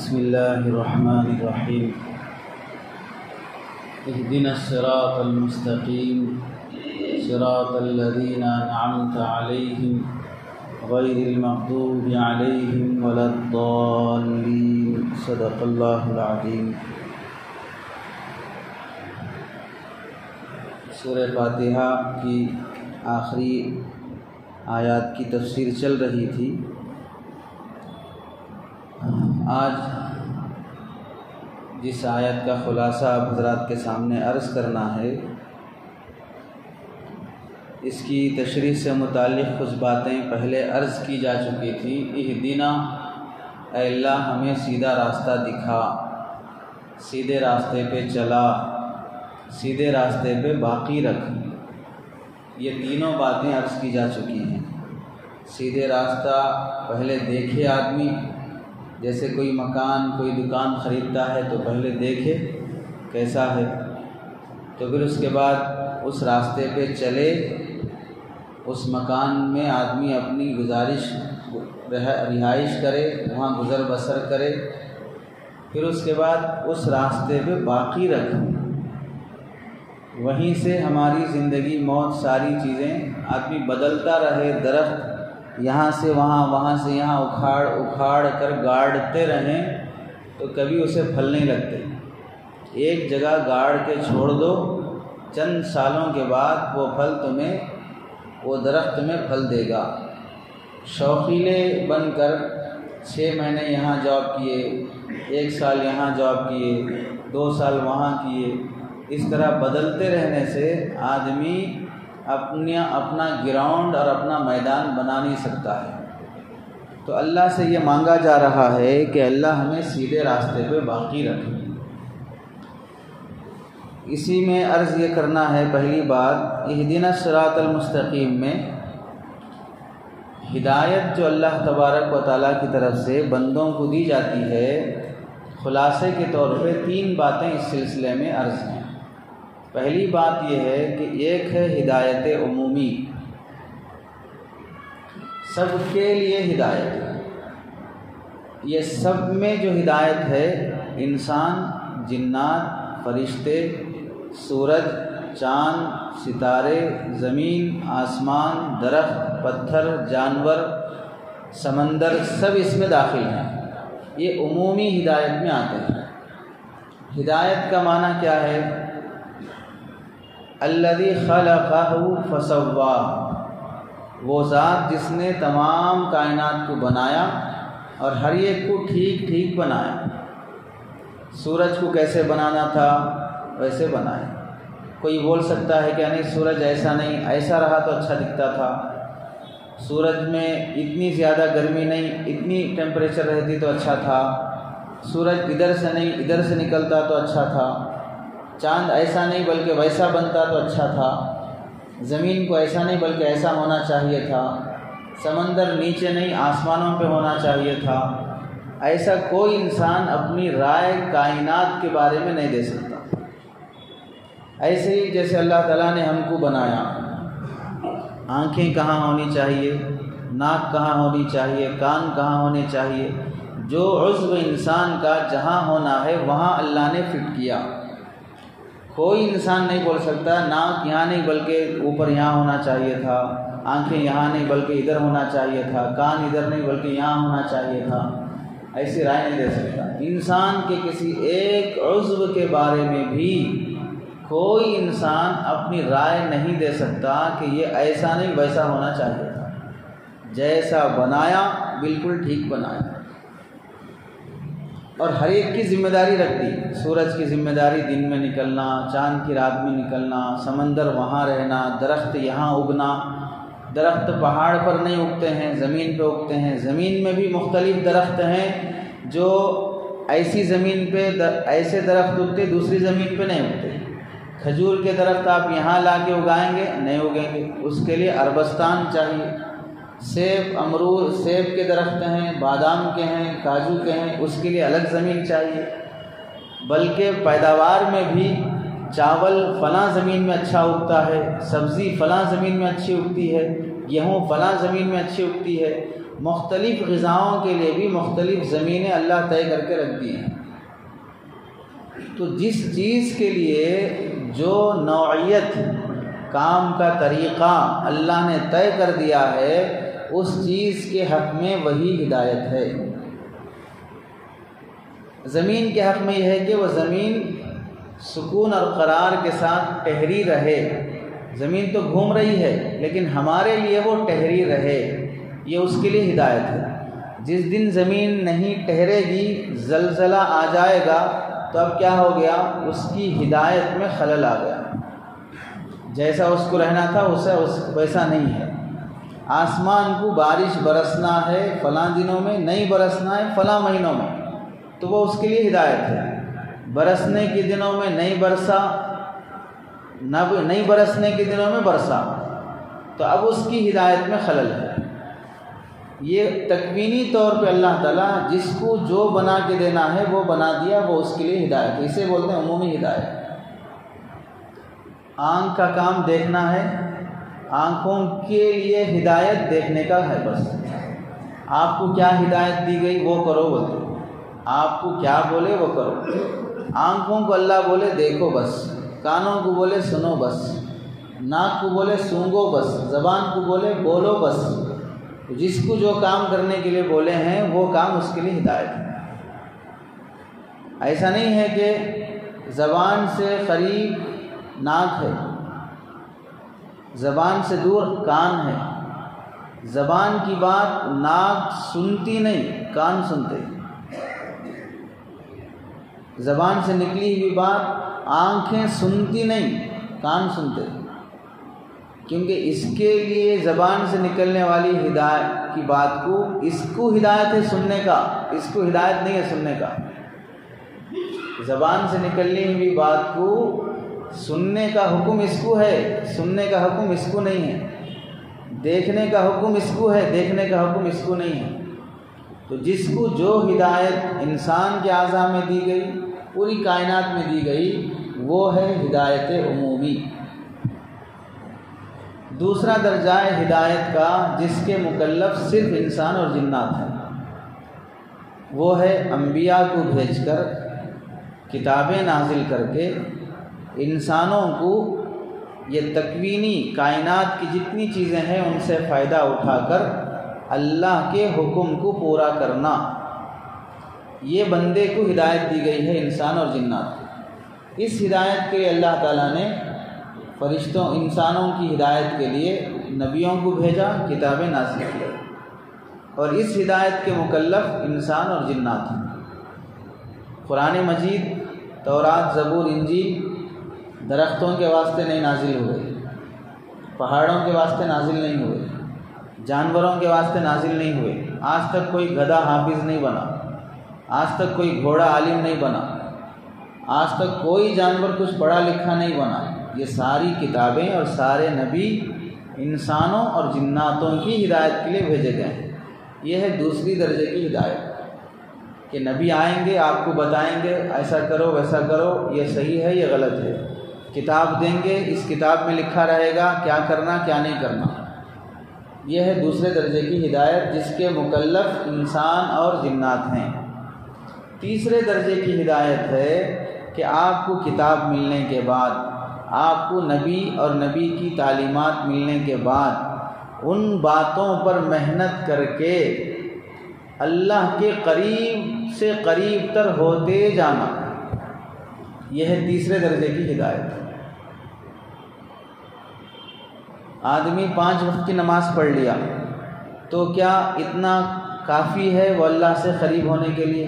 بسم اللہ الرحمن الرحیم اهدنا الصراط المستقیم صراط الذین انعمت علیہم غیر المغضوب علیہم ولا الضالین صدق اللہ العظیم۔ سورہ فاتحہ کی آخری آیات کی تفسیر چل رہی تھی۔ آج جس آیت کا خلاصہ آپ حضرات کے سامنے عرض کرنا ہے، اس کی تشریح سے متعلق کچھ باتیں پہلے عرض کی جا چکی تھی۔ اہدنا، اے اللہ ہمیں سیدھا راستہ دکھا، سیدھے راستے پہ چلا، سیدھے راستے پہ باقی رکھ۔ یہ تینوں باتیں عرض کی جا چکی ہیں۔ سیدھے راستہ پہلے دیکھے آدمی، جیسے کوئی مکان کوئی دکان خریدتا ہے تو پہلے دیکھے کیسا ہے، تو پھر اس کے بعد اس راستے پہ چلے، اس مکان میں آدمی اپنی رہائش کرے، وہاں گزر بسر کرے، پھر اس کے بعد اس راستے پہ باقی رکھے۔ وہیں سے ہماری زندگی موت ساری چیزیں آدمی بدلتا رہے۔ درخت یہاں سے وہاں، وہاں سے یہاں اکھاڑ کر گاڑتے رہیں تو کبھی اسے پھل نہیں لگتے۔ ایک جگہ گاڑ کے چھوڑ دو، چند سالوں کے بعد وہ درخت تمہیں پھل دے گا۔ شوقیلے بن کر 6 مہینے یہاں جاب کیے، 1 سال یہاں جاب کیے، 2 سال وہاں کیے، اس طرح بدلتے رہنے سے آدمی اپنا گراؤنڈ اور اپنا میدان بنا نہیں سکتا ہے۔ تو اللہ سے یہ مانگا جا رہا ہے کہ اللہ ہمیں سیدھے راستے پہ باقی رکھے۔ اسی میں عرض یہ کرنا ہے، پہلی بات اہدنا الصراط المستقیم میں ہدایت جو اللہ تبارک و تعالیٰ کی طرف سے بندوں کو دی جاتی ہے، خلاصے کے طور پہ 3 باتیں اس سلسلے میں عرض ہیں۔ پہلی بات یہ ہے کہ ایک ہے ہدایت عمومی، سب کے لیے ہدایت ہے۔ یہ سب میں جو ہدایت ہے، انسان، جنات، فرشتے، سورج، چاند، ستارے، زمین، آسمان، درخت، پتھر، جانور، سمندر، سب اس میں داخل ہیں۔ یہ عمومی ہدایت میں آتے ہیں۔ ہدایت کا معنی کیا ہے؟ الذی خلقہ فسواہ، وہ ذات جس نے تمام کائنات کو بنایا اور ہر ایک کو ٹھیک ٹھیک بنایا۔ سورج کو کیسے بنانا تھا ویسے بنایا۔ کوئی بول سکتا ہے کہ نہیں سورج ایسا نہیں، ایسا رہا تو اچھا دکھتا تھا، سورج میں اتنی زیادہ گرمی نہیں، اتنی ٹیمپریچر رہتی تو اچھا تھا، سورج ادھر سے نہیں ادھر سے نکلتا تو اچھا تھا، چاند ایسا نہیں بلکہ ویسا بنتا تو اچھا تھا، زمین کو ایسا نہیں بلکہ ایسا ہونا چاہیے تھا، سمندر نیچے نہیں آسمانوں پہ ہونا چاہیے تھا۔ ایسا کوئی انسان اپنی رائے کائنات کے بارے میں نہیں دے سکتا۔ ایسے ہی جیسے اللہ تعالیٰ نے ہم کو بنایا، آنکھیں کہاں ہونی چاہیے، ناک کہاں ہونی چاہیے، کان کہاں ہونے چاہیے، جو عضو انسان کا جہاں ہونا ہے وہاں اللہ نے فٹ کیا۔ کوئی انسان نہیں بول سکتا ناک یہاں نہیں بلکہ اوپر یہاں ہونا چاہیے تھا، آنکھیں یہاں نہیں بلکہ ادھر ہونا چاہیے تھا، کان ادھر نہیں بلکہ یہاں ہونا چاہیے تھا، ایسی رائے نہیں دے سکتا۔ انسان کے کسی ایک عضو کے بارے میں بھی کوئی انسان اپنی رائے نہیں دے سکتا کہ یہ ایسا نہیں ویسا ہونا چاہیے تھا۔ جیسا بنایا بالکل ٹھیک بنایا، اور ہر ایک کی ذمہ داری رکھ دی۔ سورج کی ذمہ داری دن میں نکلنا، چاند کی رات میں نکلنا، سمندر وہاں رہنا، درخت یہاں اگنا۔ درخت پہاڑ پر نہیں اگتے ہیں، زمین پہ اگتے ہیں۔ زمین میں بھی مختلف درخت ہیں، جو ایسی زمین پہ ایسے درخت اگتے دوسری زمین پہ نہیں اگتے۔ کھجور کے درخت آپ یہاں لا کے اگائیں گے نہیں اگیں گے، اس کے لیے عربستان چاہیے۔ سیب، امرود، سیب کے درخت ہیں، بادام کے ہیں، کاجو کے ہیں، اس کے لیے الگ زمین چاہیے۔ بلکہ پیداوار میں بھی چاول فلاں زمین میں اچھا اگتا ہے، سبزی فلاں زمین میں اچھی اگتی ہے، گیہوں فلاں زمین میں اچھی اگتی ہے، مختلف غذاؤں کے لیے بھی مختلف زمینیں اللہ طے کر کے رکھ دی ہیں۔ تو جس چیز کے لیے جو نوعیت کام کا طریقہ اللہ نے طے کر دیا ہے اس چیز کے حق میں وہی ہدایت ہے۔ زمین کے حق میں یہ ہے کہ وہ زمین سکون اور قرار کے ساتھ ٹہری رہے۔ زمین تو گھوم رہی ہے لیکن ہمارے لیے وہ ٹہری رہے، یہ اس کے لیے ہدایت ہے۔ جس دن زمین نہیں ٹہرے گی، زلزلہ آ جائے گا، تو اب کیا ہو گیا؟ اس کی ہدایت میں خلل آ گیا۔ جیسا اس کو رہنا تھا ویسا نہیں ہے۔ آسمان کو بارش برسنا ہے فلاں دنوں میں، نہیں برسنا ہے فلاں مہینوں میں، تو وہ اس کے لیے ہدایت ہے۔ برسنے کے دنوں میں نہیں برسا، نہیں برسنے کے دنوں میں برسا، تو اب اس کی ہدایت میں خلل ہے۔ یہ تکوینی طور پہ اللہ تعالیٰ جس کو جو بنا کے دینا ہے وہ بنا دیا، وہ اس کے لیے ہدایت ہے۔ اسے بولتے ہیں عمومی ہدایت۔ آنکھ کا کام دیکھنا ہے، آنکھوں کے لیے ہدایت دیکھنے کا ہے بس۔ آپ کو کیا ہدایت دی گئی وہ کرو، بولتے آپ کو کیا بولے وہ کرو۔ آنکھوں کو اللہ بولے دیکھو بس، کانوں کو بولے سنو بس، ناک کو بولے سونگو بس، زبان کو بولے بولو بس۔ جس کو جو کام کرنے کے لیے بولے ہیں وہ کام اس کے لیے ہدایت ہے۔ ایسا نہیں ہے کہ زبان سے قریب ناک ہے، زبان سے دور کان ہے۔ زبان کی بات ناک سنتی نہیں، کان سنتے۔ زبان سے نکلی ہوئی بات آنکھیں سنتی نہیں، کان سنتے۔ کیونکہ اس کے لیے زبان سے نکلنے والی ہدایت کی بات کو، اس کو ہدایت ہے سننے کا، اس کو ہدایت نہیں ہے سننے کا۔ زبان سے نکلنے ہوئی بات کو سننے کا حکم اس کو ہے، سننے کا حکم اس کو نہیں ہے۔ دیکھنے کا حکم اس کو ہے، دیکھنے کا حکم اس کو نہیں ہے۔ تو جس کو جو ہدایت انسان کے اعضاء میں دی گئی، پوری کائنات میں دی گئی، وہ ہے ہدایت عمومی۔ دوسرا درجہ ہے ہدایت کا جس کے مکلف صرف انسان اور جنات ہیں، وہ ہے انبیاء کو بھیج کر، کتابیں نازل کر کے انسانوں کو یہ تکوینی کائنات کی جتنی چیزیں ہیں ان سے فائدہ اٹھا کر اللہ کے حکم کو پورا کرنا۔ یہ بندے کو ہدایت دی گئی ہے، انسان اور جنات کو۔ اس ہدایت کے اللہ تعالیٰ نے فرشتوں انسانوں کی ہدایت کے لیے نبیوں کو بھیجا، کتابیں نازل کی، اور اس ہدایت کے مکلف انسان اور جنات ہیں۔ قرآن مجید، تورات، زبور، انجیل درختوں کے واسطے نہیں نازل ہوئے، پہاڑوں کے واسطے نازل نہیں ہوئے، جانوروں کے واسطے نازل نہیں ہوئے۔ آج تک کوئی گدھا حافظ نہیں بنا، آج تک کوئی گھوڑا عالم نہیں بنا، آج تک کوئی جانور کچھ پڑھا لکھا نہیں بنا۔ یہ ساری کتابیں اور سارے نبی انسانوں اور جناتوں کی ہدایت کے لیے بھیجے گئے ہیں۔ یہ ہے دوسری درجے کی ہدایت کہ نبی آئیں گے، آپ کو بتائیں گے ایسا کرو ویسا کرو، یہ صحیح ہے یہ غلط ہے۔ کتاب دیں گے، اس کتاب میں لکھا رہے گا کیا کرنا کیا نہیں کرنا۔ یہ ہے دوسرے درجے کی ہدایت جس کے مکلف انسان اور جنات ہیں۔ تیسرے درجے کی ہدایت ہے کہ آپ کو کتاب ملنے کے بعد، آپ کو نبی اور نبی کی تعلیمات ملنے کے بعد ان باتوں پر محنت کر کے اللہ کے قریب سے قریب تر ہوتے جانا۔ یہ ہے تیسرے درجے کی ہدایت۔ آدمی 5 وقت کی نماز پڑھ لیا تو کیا اتنا کافی ہے وہ اللہ سے قریب ہونے کے لیے؟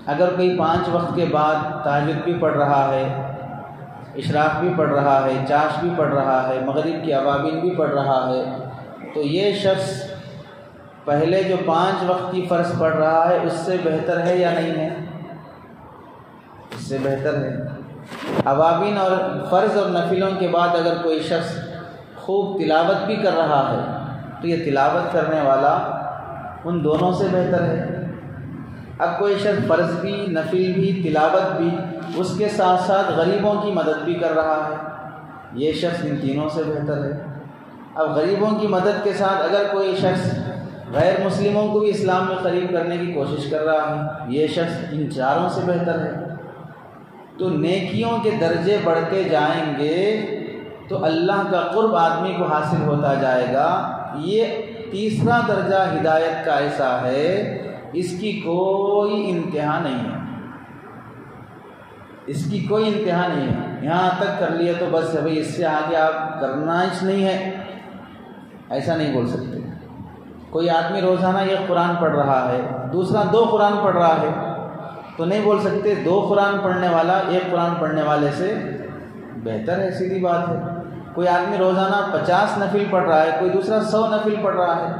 اگر کوئی 5 وقت کے بعد تہجد بھی پڑھ رہا ہے، اشراق بھی پڑھ رہا ہے، چاش بھی پڑھ رہا ہے، مغرب کی اوابین بھی پڑھ رہا ہے، تو یہ شخص پہلے جو 5 وقت کی فرض پڑھ رہا ہے اس سے بہتر ہے یا نہیں ہے؟ اس سے بہتر ہے۔ اوابین اور فرض اور نفلوں کے بعد اگر کوئی شخص خوب تلاوت بھی کر رہا ہے تو یہ تلاوت کرنے والا ان دونوں سے بہتر ہے۔ اب کوئی شخص فرض بھی، نفل بھی، تلاوت بھی، اس کے ساتھ ساتھ غریبوں کی مدد بھی کر رہا ہے، یہ شخص ان تینوں سے بہتر ہے۔ اب غریبوں کی مدد کے ساتھ اگر کوئی شخص غیر مسلموں کو بھی اسلام میں قریب کرنے کی کوشش کر رہا ہے، یہ شخص ان چاروں سے بہتر ہے۔ تو نیکیوں کے درجے بڑھتے جائیں گے تو اللہ کا قرب آدمی کو حاصل ہوتا جائے گا۔ یہ تیسرا درجہ ہدایت کا ایسا ہے، اس کی کوئی انتہا نہیں ہے، اس کی کوئی انتہا نہیں ہے۔ یہاں تک کر لیا تو بس ہے بھائی، اس سے آگے آپ کرنا ہی نہیں ہے، ایسا نہیں بول سکتے۔ کوئی آدمی روزانہ ایک قرآن پڑھ رہا ہے، دوسرا 2 قرآن پڑھ رہا ہے، تو نہیں بول سکتے 2 قرآن پڑھنے والا 1 قرآن پڑھنے والے سے بہتر ہے، سیدھی بات ہے۔ کوئی آدمی روزانہ 50 نفل پڑھ رہا ہے، کوئی دوسرا 100 نفل پڑھ رہا ہے،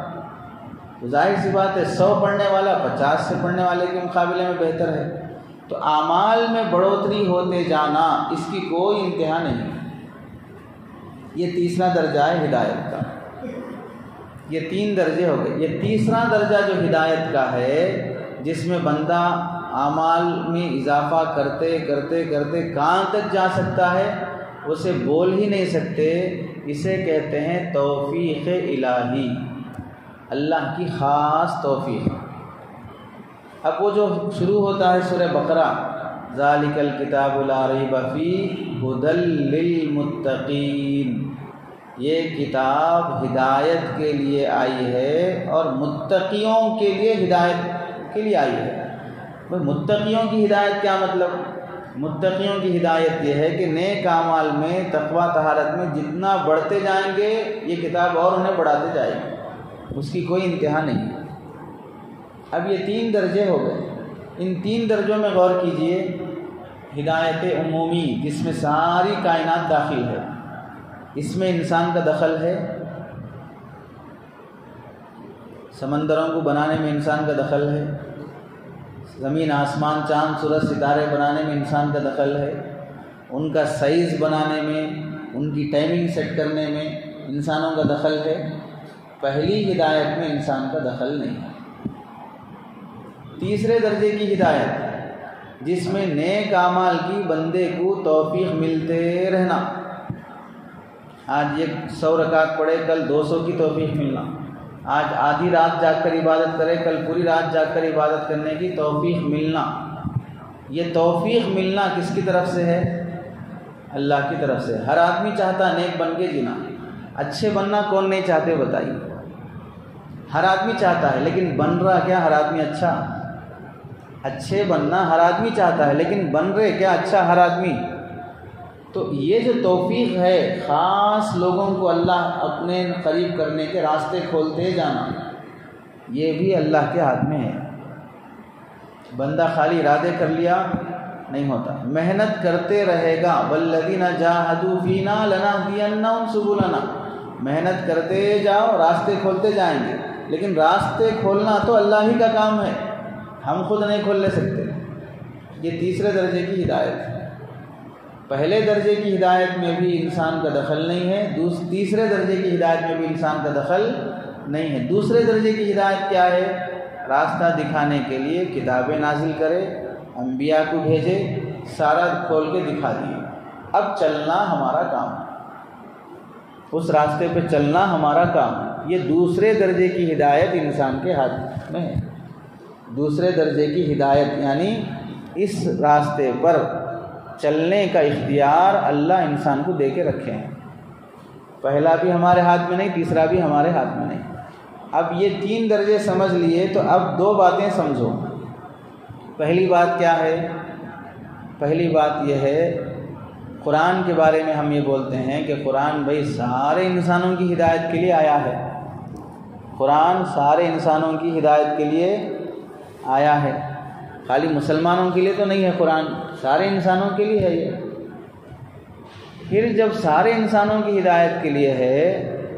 تو ظاہر سی بات ہے 100 پڑھنے والا 50 سے پڑھنے والے کے مقابلے میں بہتر ہے۔ تو اعمال میں بڑھوتری ہوتے جانا، اس کی کوئی انتہا نہیں۔ یہ تیسرا درجہ ہے ہدایت کا۔ یہ 3 درجے ہو گئے۔ یہ تیسرا درجہ جو ہدایت کا ہے، جس میں بندہ اعمال میں اضافہ کرتے کرتے کرتے کہاں تک جا سکتا ہے اسے بول ہی نہیں سکتے، اسے کہتے ہیں توفیق الہی، اللہ کی خاص توفیق۔ اب وہ جو شروع ہوتا ہے سورہ بقرہ، ذالک الکتاب لا ریب فیہ ھدی للمتقین، یہ کتاب ہدایت کے لیے آئی ہے اور متقیوں کے لیے ہدایت کے لیے آئی ہے۔ متقیوں کی ہدایت کیا مطلب؟ متقیوں کی ہدایت یہ ہے کہ نیک اعمال میں، تقویٰ طہارت میں جتنا بڑھتے جائیں گے یہ کتاب اور انہیں بڑھاتے جائے گی، اس کی کوئی انتہا نہیں۔ اب یہ 3 درجے ہو گئے۔ ان 3 درجوں میں غور کیجئے۔ ہدایت عمومی، جس میں ساری کائنات داخل ہے، اس میں انسان کا دخل ہے، سمندروں کو بنانے میں انسان کا دخل ہے، زمین آسمان چاند سورج ستارے بنانے میں انسان کا دخل ہے، ان کا سائز بنانے میں، ان کی ٹائمنگ سیٹ کرنے میں انسانوں کا دخل ہے۔ پہلی ہدایت میں انسان کا دخل نہیں ہے۔ تیسرے درجے کی ہدایت، جس میں نیک اعمال کی بندے کو توفیق ملتے رہنا، آج 100 رکعت پڑھے کل 200 کی توفیق ملنا، آج آدھی رات جاگ کر عبادت کرے کل پوری رات جاگ کر عبادت کرنے کی توفیق ملنا۔ یہ توفیق ملنا کس کی طرف سے ہے؟ اللہ کی طرف سے۔ ہر آدمی چاہتا نیک بن کے جینا، اچھے بننا کون نہیں چاہتے بتائیے؟ ہر آدمی چاہتا ہے، لیکن بن رہا کیا ہر آدمی اچھا؟ اچھے بننا ہر آدمی چاہتا ہے، لیکن بن رہے کیا اچھا ہر آدمی؟ تو یہ جو توفیق ہے، خاص لوگوں کو اللہ اپنے قریب کرنے کے راستے کھولتے جانا، یہ بھی اللہ کے ہاتھ میں ہے۔ بندہ خالی ارادے کر لیا نہیں ہوتا، محنت کرتے رہے گا۔ والذین جاہدوا فینا لنہدینہم سبلنا، محنت کرتے جاؤ، راستے کھولتے جائیں گے، لیکن راستے کھولنا تو اللہ ہی کا کام ہے، ہم خود نہیں کھول لے سکتے۔ یہ تیسرے درجے کی ہدایت ہے۔ پہلے درجے کی ہدایت میں بھی انسان کا دخل نہیں ہے، تیسرے درجے کی ہدایت میں بھی انسان کا دخل نہیں ہے۔ دوسرے درجے کی ہدایت کیا ہے؟ راستہ دکھانے کے لیے کتابیں نازل کرے، انبیاء کو بھیجے، سارا کھول کے دکھا دیے، اب چلنا ہمارا کام ہے، اس راستے پہ چلنا ہمارا کام ہے۔ یہ دوسرے درجے کی ہدایت انسان کے ہاتھ میں ہے۔ دوسرے درجے کی ہدایت یعنی اس راستے پر چلنے کا اختیار اللہ انسان کو دے کے رکھے ہیں۔ پہلا بھی ہمارے ہاتھ میں نہیں، تیسرا بھی ہمارے ہاتھ میں نہیں۔ اب یہ 3 درجے سمجھ لیے تو اب 2 باتیں سمجھو۔ پہلی بات کیا ہے؟ پہلی بات یہ ہے، قرآن کے بارے میں ہم یہ بولتے ہیں کہ قرآن بھائی سارے انسانوں کی ہدایت کے لیے آیا ہے۔ قرآن سارے انسانوں کی ہدایت کے لیے آیا ہے، خالی مسلمانوں کے لیے تو نہیں ہے، قرآن سارے انسانوں کے لیے ہے۔ یہ پھر جب سارے انسانوں کی ہدایت کے لیے ہے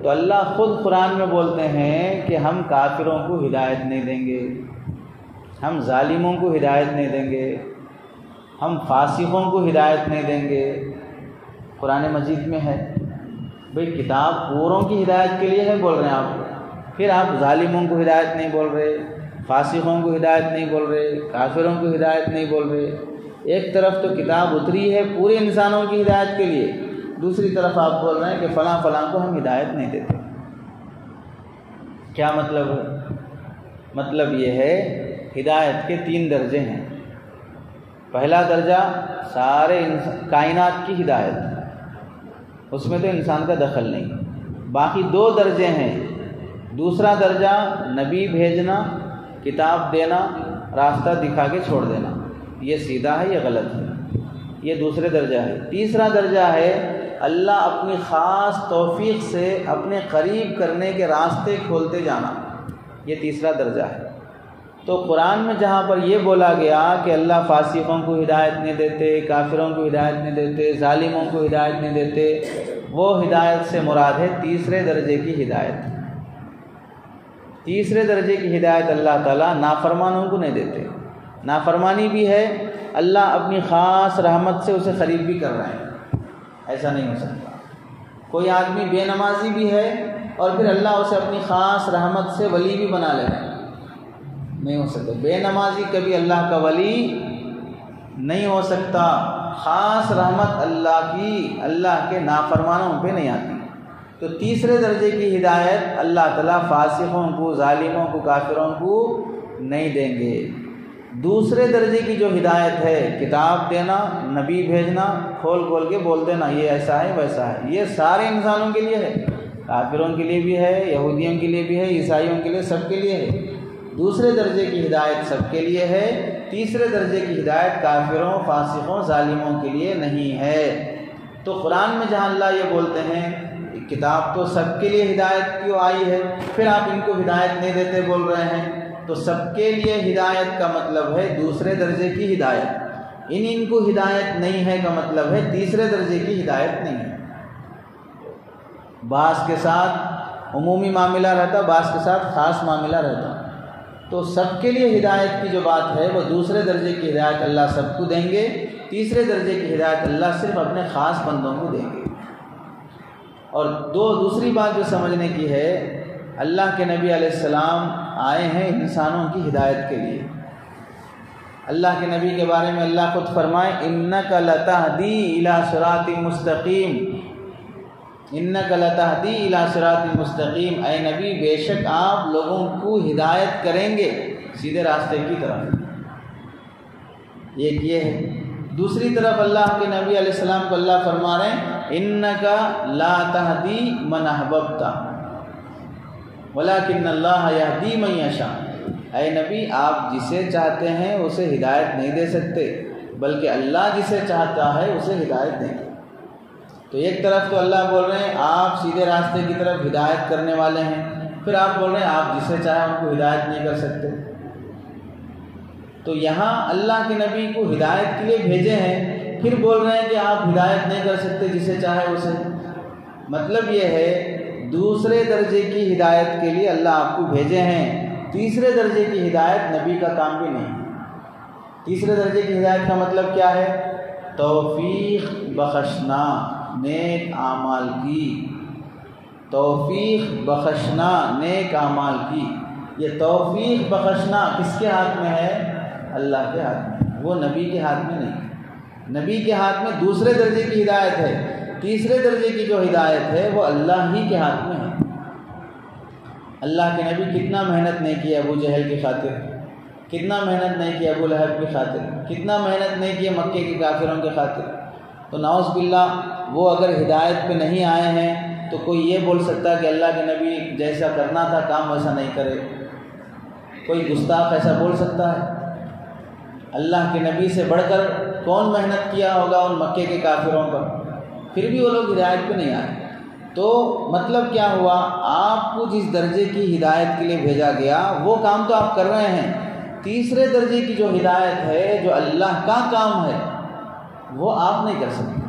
تو اللہ خود قرآن میں بولتے ہیں کہ ہم کافروں کو ہدایت نہیں دیں گے، ہم ظالموں کو ہدایت نہیں دیں گے، ہم فاسقوں کو ہدایت نہیں دیں گے۔ قرآن مجید میں ہے۔ بھئی کتاب پوروں کی ہدایت کے لیے ہے بول رہے ہیں آپ، پھر آپ ظالموں کو ہدایت نہیں بول رہے، فاسقوں کو ہدایت نہیں بول رہے، کافروں کو ہدایت نہیں بول رہے۔ ایک طرف تو کتاب اتری ہے پورے انسانوں کی ہدایت کے لیے، دوسری طرف آپ بول رہے ہیں کہ فلاں فلاں کو ہم ہدایت نہیں دیتے۔ کیا مطلب ہے؟ مطلب یہ ہے ہدایت کے 3 درجے ہیں۔ پہلا درجہ سارے کائنات کی ہدایت، اس میں تو انسان کا دخل نہیں۔ باقی 2 درجے ہیں۔ دوسرا درجہ نبی بھیجنا، کتاب دینا، راستہ دکھا کے چھوڑ دینا، یہ سیدھا ہے، یہ غلط ہے، یہ دوسرے درجہ ہے۔ تیسرا درجہ ہے اللہ اپنی خاص توفیق سے اپنے قریب کرنے کے راستے کھولتے جانا، یہ تیسرا درجہ ہے۔ تو قرآن میں جہاں پر یہ بولا گیا کہ اللہ فاسقوں کو ہدایت نہیں دیتے، کافروں کو ہدایت نہیں دیتے، ظالموں کو ہدایت نہیں دیتے، وہ ہدایت سے مراد ہے تیسرے درجے کی ہدایت۔ تیسرے درجے کی ہدایت اللہ تعالیٰ نافرمانوں کو نہیں دیتے۔ نافرمانی بھی ہے، اللہ اپنی خاص رحمت سے اسے قریب بھی کر رہے ہیں، ایسا نہیں ہو سکتا۔ کوئی آدمی بے نمازی بھی ہے اور پھر اللہ اسے اپنی خاص رحمت سے ولی بھی بنا لے رہے ہیں، نہیں ہو سکتا۔ بے نمازی کبھی اللہ کا ولی نہیں ہو سکتا۔ خاص رحمت اللہ کی اللہ کے نافرمانوں پہ نہیں آتی۔ تو تیسرے درجے کی ہدایت اللہ تعالیٰ فاسقوں کو، ظالموں کو، کافروں کو نہیں دیں گے۔ دوسرے درجے کی جو ہدایت ہے، کتاب دینا، نبی بھیجنا، کھول کھول کے بول دینا یہ ایسا ہے ویسا ہے، یہ سارے انسانوں کے لیے ہے، کافروں کے لیے بھی ہے، یہودیوں کے لیے بھی ہے، عیسائیوں کے لیے، سب کے لیے ہے۔ دوسرے درجے کی ہدایت سب کے لیے ہے، تیسرے درجے کی ہدایت کافروں، فاسقوں، ظالموں کے لیے نہیں ہے۔ تو قرآن میں جہاں اللہ یہ بولتے ہیں کتاب تو سب کے لیے ہدایت کیوں آئی ہے، پھر آپ ان کو ہدایت نہیں دیتے بول رہے ہیں، تو سب کے لیے ہدایت کا مطلب ہے دوسرے درجے کی ہدایت۔ ان کو ہدایت نہیں ہے کا مطلب ہے تیسرے درجے کی ہدایت نہیں ہے۔ بعض کے ساتھ عمومی معاملہ رہتا، بعض کے ساتھ خاص معاملہ رہتا۔ تو سب کے لیے ہدایت کی جو بات ہے وہ دوسرے درجے کی ہدایت اللہ سب کو دیں گے، تیسرے درجے کی ہدایت اللہ صرف اپنے خاص بندوں کو دیں گے۔ اور دوسری بات جو سمجھنے کی ہے، اللہ کے نبی علیہ السلام آئے ہیں انسانوں کی ہدایت کے لیے۔ اللہ کے نبی کے بارے میں اللہ خود فرمائے اِنَّكَ لَتَهْدِي إِلَى صِرَاطٍ مُسْتَقِيمٍ، اِنَّكَ لَتَهْدِي إِلَى صِرَاطٍ مُسْتَقِيمٍ، اے نبی بے شک آپ لوگوں کو ہدایت کریں گے سیدھے راستے کی طرف۔ ایک یہ ہے۔ دوسری طرف اللہ کے نبی علیہ السلام کو اللہ فرما رہے ہیں اِنَّكَ لَا تَهْدِي مَنْ أَحْبَبْتَ وَلَكِنَّ اللَّهَ يَهْدِي مَن يَشَاءُ، اے نبی آپ جسے چاہتے ہیں اسے ہدایت نہیں دے سکتے، بلکہ اللہ جسے چاہتا ہے اسے ہدایت دیں گے۔ تو ایک طرف تو اللہ بول رہے ہیں آپ سیدھے راستے کی طرف ہدایت کرنے والے ہیں، پھر آپ بول رہے ہیں آپ جسے چاہیں ان کو ہدایت نہیں کر سکتے۔ تو یہاں اللہ کے نبی کو ہدایت کے لیے بھیجے ہیں، پھر بول رہے ہیں کہ آپ ہدایت نہیں کر سکتے جسے چاہے اسے۔ مطلب یہ ہے دوسرے درجے کی ہدایت کے لیے اللہ آپ کو بھیجے ہیں، تیسرے درجے کی ہدایت نبی کا کام بھی نہیں۔ تیسرے درجے کی ہدایت کا مطلب کیا ہے؟ توفیق بخشنا نیک اعمال کی، توفیق بخشنا نیک اعمال کی۔ یہ توفیق بخشنا کس کے ہاتھ میں ہے؟ اللہ کے ہاتھ میں، وہ نبی کے ہاتھ میں نہیں۔ نبی کے ہاتھ میں دوسرے درجے کی ہدایت ہے، تیسرے درجے کی جو ہدایت ہے وہ اللہ ہی کے ہاتھ میں ہے۔ اللہ کے نبی کتنا محنت نہیں کی ابو جہل کی خاطر، کتنا محنت نہیں کی ابو لہب کی خاطر، کتنا محنت نہیں کی مکے کے کافروں کی خاطر۔ تو نعوذ باللہ وہ اگر ہدایت پہ نہیں آئے ہیں تو کوئی یہ بول سکتا کہ اللہ کے نبی جیسا کرنا تھا کام ویسا نہیں کرے؟ کوئی گستاخ ایسا بول سکتا ہے؟ اللہ کے نبی سے بڑھ کر کون محنت کیا ہوگا ان مکے کے کافروں پر، پھر بھی وہ لوگ ہدایت پہ نہیں آئے۔ تو مطلب کیا ہوا؟ آپ کو جس درجے کی ہدایت کے لیے بھیجا گیا وہ کام تو آپ کر رہے ہیں، تیسرے درجے کی جو ہدایت ہے جو اللہ کا کام ہے وہ آپ نہیں کر سکتے۔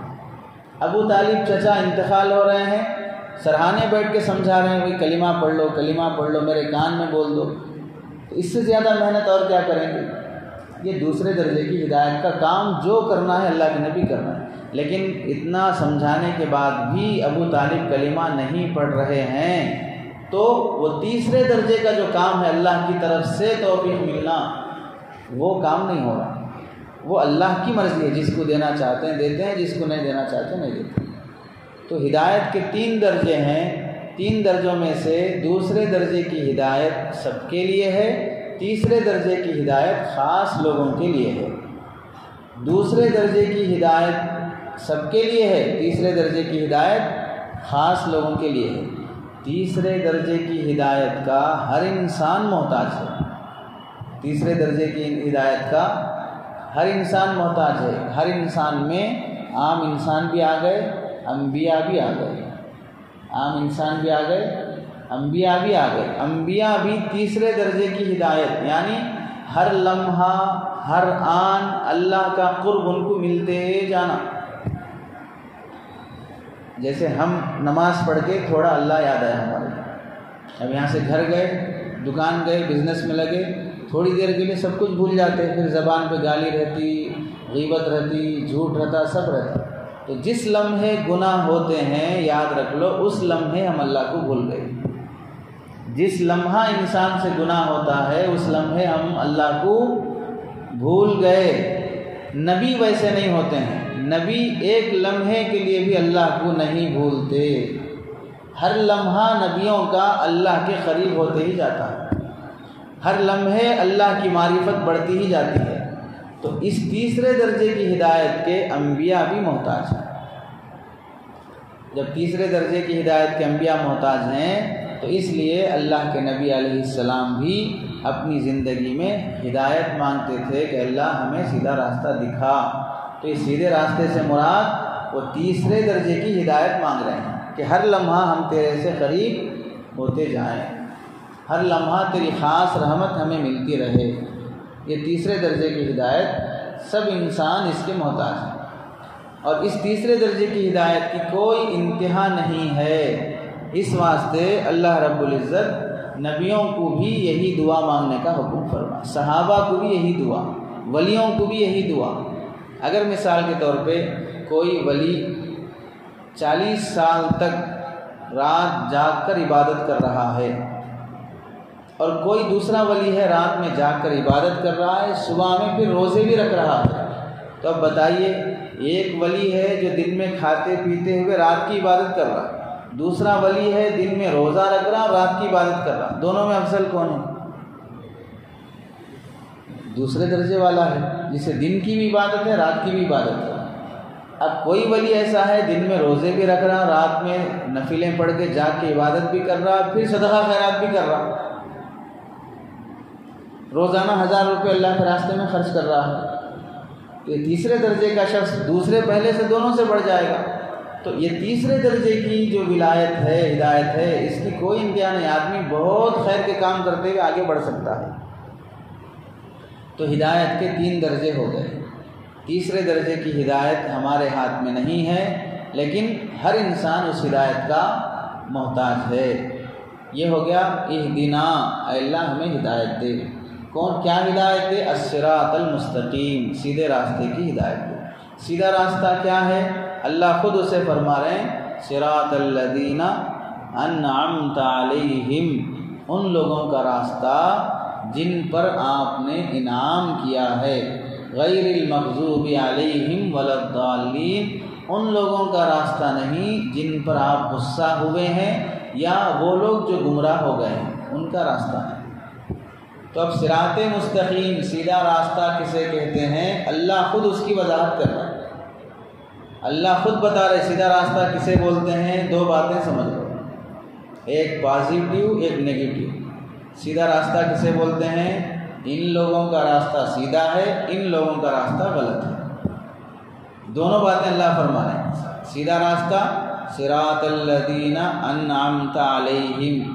ابو طالب چچا انتقال ہو رہے ہیں، سرہانے بیٹھ کے سمجھا رہے ہیں وہی کلمہ پڑھ لو، کلمہ پڑھ لو، میرے کان میں بول دو، تو اس سے زیادہ محنت اور کیا کریں گے؟ یہ دوسرے درجے کی ہدایت کا کام جو کرنا ہے اللہ کے نبی کرنا ہے۔ لیکن اتنا سمجھانے کے بعد بھی ابو طالب کلمہ نہیں پڑھ رہے ہیں، تو وہ تیسرے درجے کا جو کام ہے اللہ کی طرف سے توفیق ملنا، وہ کام نہیں ہو رہا۔ وہ اللہ کی مرضی ہے، جس کو دینا چاہتے ہیں دیتے ہیں، جس کو نہیں دینا چاہتے نہیں دیتے۔ تو ہدایت کے 3 درجے ہیں، 3 درجوں میں سے دوسرے درجے کی ہدایت سب کے لیے ہے، تیسرے درجے کی ہدایت خاص لوگوں کے لیے ہے، دوسرے درجے کی ہدایت سب کے لیے ہے، تیسرے درجے کی ہدایت خاص لوگوں کے لیے ہے۔ تیسرے درجے کی ہدایت کا ہر انسان محتاج ہے، تیسرے درجے کی ہدایت کا ہر انسان محتاج ہے۔ ہر انسان میں عام انسان بھی آ گئے، انبیاء بھی آ گئے، عام انسان بھی آ گئے، انبیاء بھی آ گئے۔ انبیاء بھی تیسرے درجے کی ہدایت، یعنی ہر لمحہ ہر آن اللہ کا قرب ان کو ملتے جانا۔ جیسے ہم نماز پڑھ کے تھوڑا اللہ یاد آیا ہمارے، اب یہاں سے گھر گئے، دکان گئے، بزنس میں لگے، تھوڑی دیر کے لیے سب کچھ بھول جاتے، پھر زبان پہ گالی رہتی، غیبت رہتی، جھوٹ رہتا، سب رہتا۔ تو جس لمحے گناہ ہوتے ہیں یاد رکھ لو اس لمحے ہم اللہ کو بھول گئے۔ جس لمحہ انسان سے گناہ ہوتا ہے اس لمحے ہم اللہ کو بھول گئے۔ نبی ویسے نہیں ہوتے ہیں، نبی ایک لمحے کے لیے بھی اللہ کو نہیں بھولتے، ہر لمحہ نبیوں کا اللہ کے قریب ہوتے ہی جاتا ہے، ہر لمحے اللہ کی معرفت بڑھتی ہی جاتی ہے۔ تو اس تیسرے درجے کی ہدایت کے انبیاء بھی محتاج ہیں۔ جب تیسرے درجے کی ہدایت کے انبیاء محتاج ہیں تو اس لیے اللہ کے نبی علیہ السلام بھی اپنی زندگی میں ہدایت مانگتے تھے کہ اللہ ہمیں سیدھا راستہ دکھا۔ تو اس سیدھے راستے سے مراد وہ تیسرے درجے کی ہدایت مانگ رہے ہیں کہ ہر لمحہ ہم تیرے سے قریب ہوتے جائیں، ہر لمحہ تیری خاص رحمت ہمیں ملتی رہے۔ یہ تیسرے درجے کی ہدایت سب انسان اس کے محتاج ہیں، اور اس تیسرے درجے کی ہدایت کی کوئی انتہا نہیں ہے۔ اس واسطے اللہ رب العزت نبیوں کو بھی یہی دعا مانگنے کا حکم فرمایا، صحابہ کو بھی یہی دعا، ولیوں کو بھی یہی دعا۔ اگر مثال کے طور پہ کوئی ولی 40 سال تک رات جاگ کر عبادت کر رہا ہے، اور کوئی دوسرا ولی ہے رات میں جاگ کر عبادت کر رہا ہے، صبح میں پھر روزے بھی رکھ رہا ہے، تو اب بتائیے ایک ولی ہے جو دن میں کھاتے پیتے ہوئے رات کی عبادت کر رہا ہے، دوسرا ولی ہے دن میں روزہ رکھ رہا اور رات کی عبادت کر رہا، دونوں میں افضل کون ہے؟ دوسرے درجے والا ہے جسے دن کی بھی عبادت ہے رات کی بھی عبادت ہے۔ اب کوئی ولی ایسا ہے دن میں روزے بھی رکھ رہا، رات میں نفلیں پڑھ کے جاگ کے عبادت بھی کر رہا، پھر صدقہ خیرات بھی کر رہا، روزانہ 1000 روپے اللہ کے راستے میں خرچ کر رہا ہے۔ یہ تیسرے درجے کا شخص دوسرے پہلے سے دونوں سے بڑھ جائے گا۔ تو یہ تیسرے درجے کی جو ولایت ہے، ہدایت ہے، اس کی کوئی انتہا نہیں، آدمی بہت خیر کے کام کرتے ہوئے آگے بڑھ سکتا ہے۔ تو ہدایت کے 3 درجے ہو گئے۔ تیسرے درجے کی ہدایت ہمارے ہاتھ میں نہیں ہے، لیکن ہر انسان اس ہدایت کا محتاج ہے۔ یہ ہو گیا اہدنا، اے اللہ ہمیں ہدایت دے۔ کیا ہدایت دے؟ الصراط المستقیم، سیدھے راستے کی ہدایت دے۔ سیدھا راستہ کیا ہے؟ اللہ خود اسے فرما رہے ہیں صراط الذین انعمت علیہم، ان لوگوں کا راستہ جن پر آپ نے انعام کیا ہے، غیر المغضوب علیہم ولا الضالین، ان لوگوں کا راستہ نہیں جن پر آپ غصہ ہوئے ہیں یا وہ لوگ جو گمراہ ہو گئے ہیں، ان کا راستہ ہے۔ تو اب صراط مستقیم، سیدھا راستہ کسے کہتے ہیں؟ اللہ خود اس کی وضاحت کر رہا ہے، اللہ خود بتا رہے سیدھا راستہ کسے بولتے ہیں۔ 2 باتیں سمجھ لو، ایک پازیٹیو ایک نیگیٹو۔ سیدھا راستہ کسے بولتے ہیں؟ ان لوگوں کا راستہ سیدھا ہے، ان لوگوں کا راستہ غلط ہے۔ دونوں باتیں اللہ فرما رہے ہیں۔ سیدھا راستہ صراط الذین انعمت علیہم،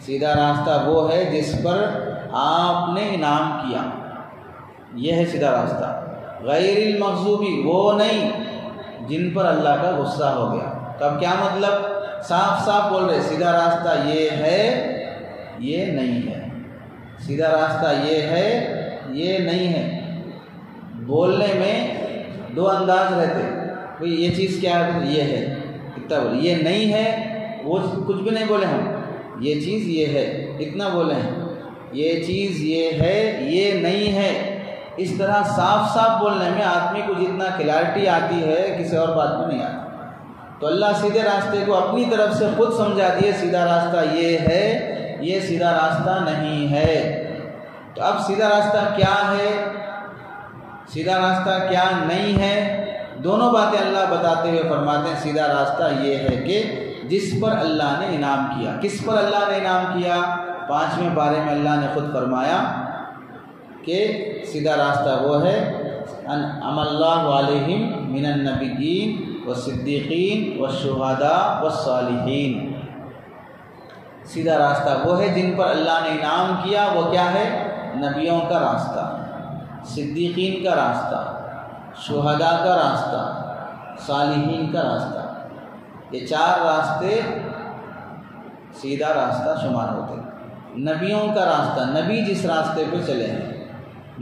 سیدھا راستہ وہ ہے جس پر آپ نے انعام کیا، یہ ہے سیدھا راستہ۔ غیر المغضوبی، وہ نہیں جن پر اللہ کا غصہ ہو گیا۔ تو اب کیا مطلب؟ صاف صاف بول رہے سیدھا راستہ یہ ہے، یہ نہیں ہے، سیدھا راستہ یہ ہے، یہ نہیں ہے۔ بولنے میں 2 انداز رہتے، کوئی یہ چیز کیا ہے؟ یہ ہے، اتنا بولے، یہ نہیں ہے، وہ کچھ بھی نہیں بولے ہم، یہ چیز یہ ہے اتنا بولے ہیں، یہ چیز یہ ہے، یہ نہیں ہے۔ اس طرح صاف صاف بولنے میں آدمی کو جتنا کلیئرٹی آتی ہے کسی اور بات میں نہیں آتی۔ تو اللہ سیدھے راستے کو اپنی طرف سے خود سمجھا دیے، سیدھا راستہ یہ ہے، یہ سیدھا راستہ نہیں ہے۔ تو اب سیدھا راستہ کیا ہے، سیدھا راستہ کیا نہیں ہے، دونوں باتیں اللہ بتاتے ہوئے فرماتے ہیں سیدھا راستہ یہ ہے کہ جس پر اللہ نے انعام کیا۔ کس پر اللہ نے انعام کیا؟ 5ویں پارے میں اللہ نے خود فرمایا کہ سیدھا راستہ وہ ہے انعم اللہ علیہم من النبیین والصدیقین والشہداء والصالحین۔ سیدھا راستہ وہ ہے جن پر اللہ نے انعام کیا، وہ کیا ہے؟ نبیوں کا راستہ، صدیقین کا راستہ، شہداء کا راستہ، صالحین کا راستہ۔ یہ 4 راستے سیدھا راستہ شمار ہوتے ہیں۔ نبیوں کا راستہ، نبی جس راستے پہ چلے ہیں،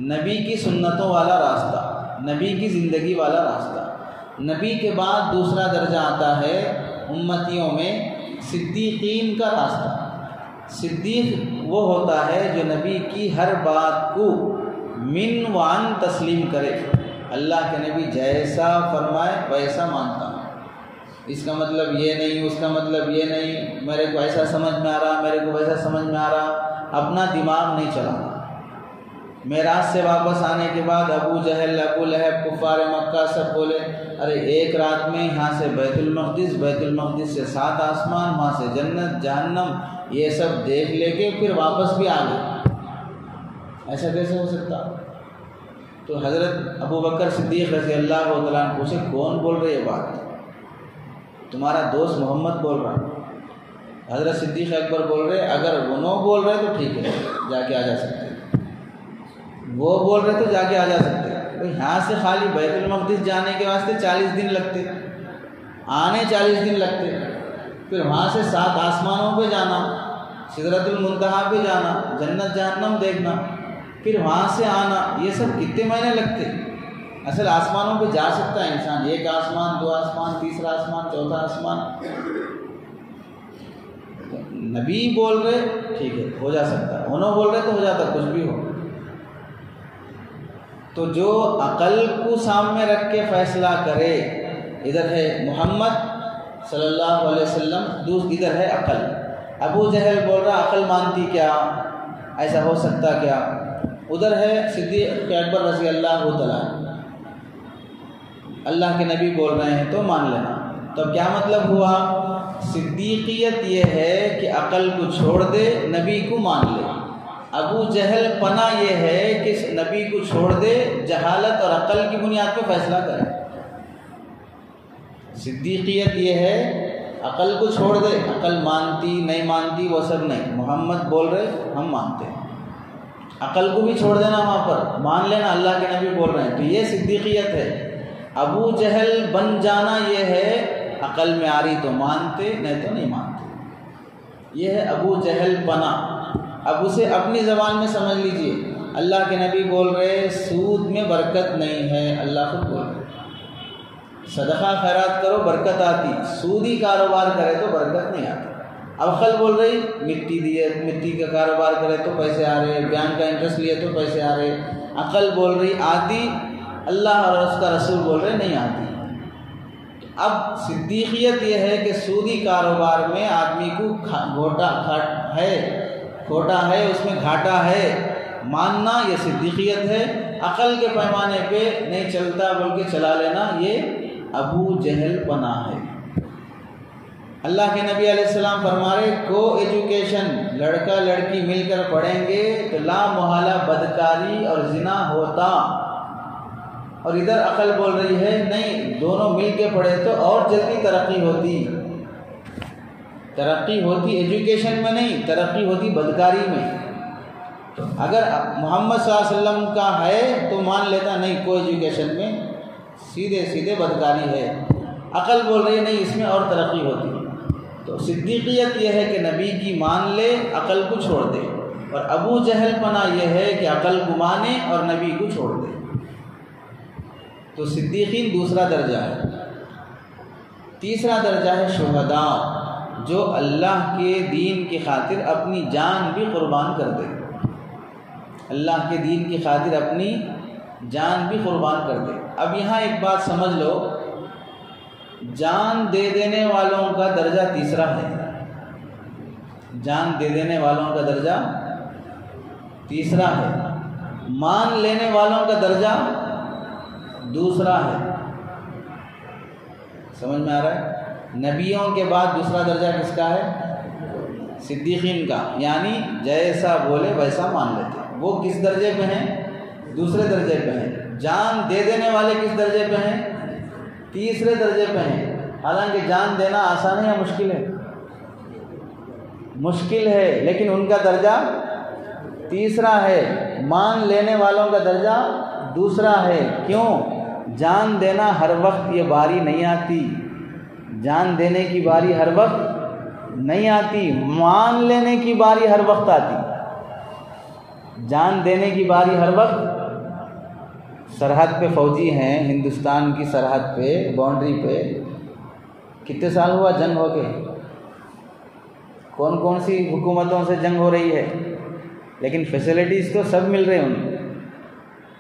نبی کی سنتوں والا راستہ، نبی کی زندگی والا راستہ۔ نبی کے بعد دوسرا درجہ آتا ہے امتیوں میں صدیقین کا راستہ۔ صدیق وہ ہوتا ہے جو نبی کی ہر بات کو من وعن تسلیم کرے، اللہ کے نبی جیسا فرمائے ویسا مانتا ہوں۔ اس کا مطلب یہ نہیں، اس کا مطلب یہ نہیں، میرے کو ایسا سمجھ میں آ رہا، میرے کو ویسا سمجھ میں آ رہا، اپنا دماغ نہیں چلانا۔ معراج سے واپس آنے کے بعد ابو جہل، ابو لہب، کفار مکہ سب بولے ارے ایک رات میں یہاں سے بیت المقدس، بیت المقدس سے 7 آسمان، وہاں سے جنت، جہنم، یہ سب دیکھ لے کے پھر واپس بھی آ گئے، ایسا کیسے ہو سکتا؟ تو حضرت ابو بکر صدیق رضی اللہ تعالیٰ عنہ پوچھے کون بول رہے یہ بات؟ تمہارا دوست محمد بول رہا۔ حضرت صدیق اکبر بول رہے اگر وہ بول رہے تو ٹھیک ہے، جا کے آ جا سکتے، وہ بول رہے تو جا کے آ جا سکتے۔ یہاں سے خالی بیت المقدس جانے کے واسطے 40 دن لگتے، آنے 40 دن لگتے، پھر وہاں سے 7 آسمانوں پہ جانا، سدرۃ المنتہا پہ جانا، جنت جہنم دیکھنا، پھر وہاں سے آنا، یہ سب کتنے مہینے لگتے؟ اصل آسمانوں پہ جا سکتا ہے انسان، 1 آسمان، 2 آسمان، تیسرا آسمان، چوتھا آسمان۔ نبی بول رہے ٹھیک ہے ہو جا سکتا ہے، انہوں بول رہے تو ہو جاتا، کچھ بھی ہو۔ تو جو عقل کو سامنے رکھ کے فیصلہ کرے، ادھر ہے محمد صلی اللہ علیہ وسلم، ادھر ہے عقل۔ ابو جہل بول رہا عقل مانتی کیا، ایسا ہو سکتا کیا؟ ادھر ہے صدیق اکبر رضی اللہ تعالیٰ، اللہ کے نبی بول رہے ہیں تو مان لینا۔ تو کیا مطلب ہوا؟ صدیقیت یہ ہے کہ عقل کو چھوڑ دے، نبی کو مان لے۔ ابو جہل پناہ یہ ہے کہ نبی کو چھوڑ دے، جہالت اور عقل کی بنیاد پہ فیصلہ کرے۔ صدیقیت یہ ہے عقل کو چھوڑ دے، عقل مانتی نہیں مانتی وہ سب نہیں، محمد بول رہے ہم مانتے ہیں، عقل کو بھی چھوڑ دینا، وہاں پر مان لینا اللہ کے نبی بول رہے ہیں، تو یہ صدیقیت ہے۔ ابو جہل بن جانا یہ ہے عقل میں آ رہی تو مانتے، نہیں تو نہیں مانتے، یہ ہے ابو جہل پنا۔ اب اسے اپنی زبان میں سمجھ لیجئے، اللہ کے نبی بول رہے سود میں برکت نہیں ہے، اللہ خود بول رہے صدقہ خیرات کرو برکت آتی، سودی کاروبار کرے تو برکت نہیں آتی۔ اب عقل بول رہی مٹی دیے، مٹی کا کاروبار کرے تو پیسے آ رہے، بیان کا انٹرسٹ لیے تو پیسے آ رہے، عقل بول رہی آتی، اللہ اور اس کا رسول بول رہے نہیں آتی۔ اب صدیقیت یہ ہے کہ سودی کاروبار میں آدمی کو کھوٹا ہے، اس میں گھاٹا ہے، ماننا یہ صدیقیت ہے۔ عقل کے پیمانے پہ نہیں چلتا بلکہ چلا لینا یہ ابو جہل پنا ہے۔ اللہ کے نبی علیہ السلام فرما رہے کو ایجوکیشن، لڑکا لڑکی مل کر پڑھیں گے تو لا محالہ بدکاری اور زنا ہوتا، اور ادھر عقل بول رہی ہے نہیں دونوں مل کے پڑھے تو اور جلدی ترقی ہوتی، ترقی ہوتی ایجوکیشن میں نہیں، ترقی ہوتی بدکاری میں۔ تو اگر محمد صلی اللہ علیہ وسلم کا ہے تو مان لیتا نہیں کو ایجوکیشن میں سیدھے بدکاری ہے، عقل بول رہی ہے نہیں اس میں اور ترقی ہوتی۔ تو صدیقیت یہ ہے کہ نبی کی مان لے، عقل کو چھوڑ دے، اور ابو جہل پنا یہ ہے کہ عقل کو مانے اور نبی کو چھوڑ دے۔ تو صدیقین دوسرا درجہ ہے۔ تیسرا درجہ ہے شہداء، جو اللہ کے دین کی خاطر اپنی جان بھی قربان کر دے، اللہ کے دین کی خاطر اپنی جان بھی قربان کر دے۔ اب یہاں ایک بات سمجھ لو، جان دے دینے والوں کا درجہ تیسرا ہے، جان دے دینے والوں کا درجہ تیسرا ہے، مان لینے والوں کا درجہ دوسرا ہے۔ سمجھ میں آ رہا ہے؟ نبیوں کے بعد دوسرا درجہ کس کا ہے؟ صدیقین کا، یعنی جیسا بولے ویسا مان لیتے۔ وہ کس درجے پہ ہیں؟ دوسرے درجے پہ ہیں۔ جان دے دینے والے کس درجے پہ ہیں؟ تیسرے درجے پہ ہیں۔ حالانکہ جان دینا آسان ہے یا مشکل ہے؟ مشکل ہے، لیکن ان کا درجہ تیسرا ہے۔ مان لینے والوں کا درجہ دوسرا ہے۔ کیوں؟ جان دینا ہر وقت یہ باری نہیں آتی، جان دینے کی باری ہر وقت نہیں آتی، مان لینے کی باری ہر وقت آتی۔ جان دینے کی باری ہر وقت، سرحد پہ فوجی ہیں، ہندوستان کی سرحد پہ، باؤنڈری پہ، کتنے سال ہوا جنگ ہو کے؟ کون کون سی حکومتوں سے جنگ ہو رہی ہے، لیکن فیسلٹیز تو سب مل رہے ہیں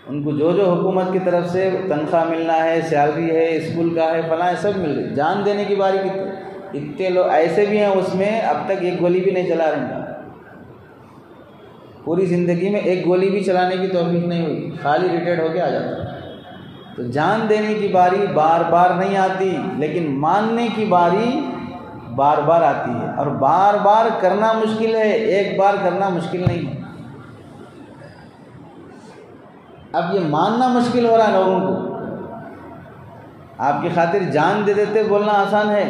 ان کو جو حکومت کی طرف سے تنخواہ ملنا ہے، سیلری ہے، اسکول کا ہے، فلاں سب مل رہی۔ جان دینے کی باری اتنے لوگ ایسے بھی ہیں اس میں اب تک ایک گولی بھی نہیں چلا رہے، پوری زندگی میں ایک گولی بھی چلانے کی توفیق نہیں ہوئی، خالی ریٹائرڈ ہو کے آ جاتا۔ تو جان دینے کی باری بار بار نہیں آتی، لیکن ماننے کی باری بار بار آتی ہے، اور بار بار کرنا مشکل ہے، ایک بار کرنا مشکل نہیں ہے۔ اب یہ ماننا مشکل ہو رہا ہے لوگوں کو، آپ کی خاطر جان دے دیتے بولنا آسان ہے،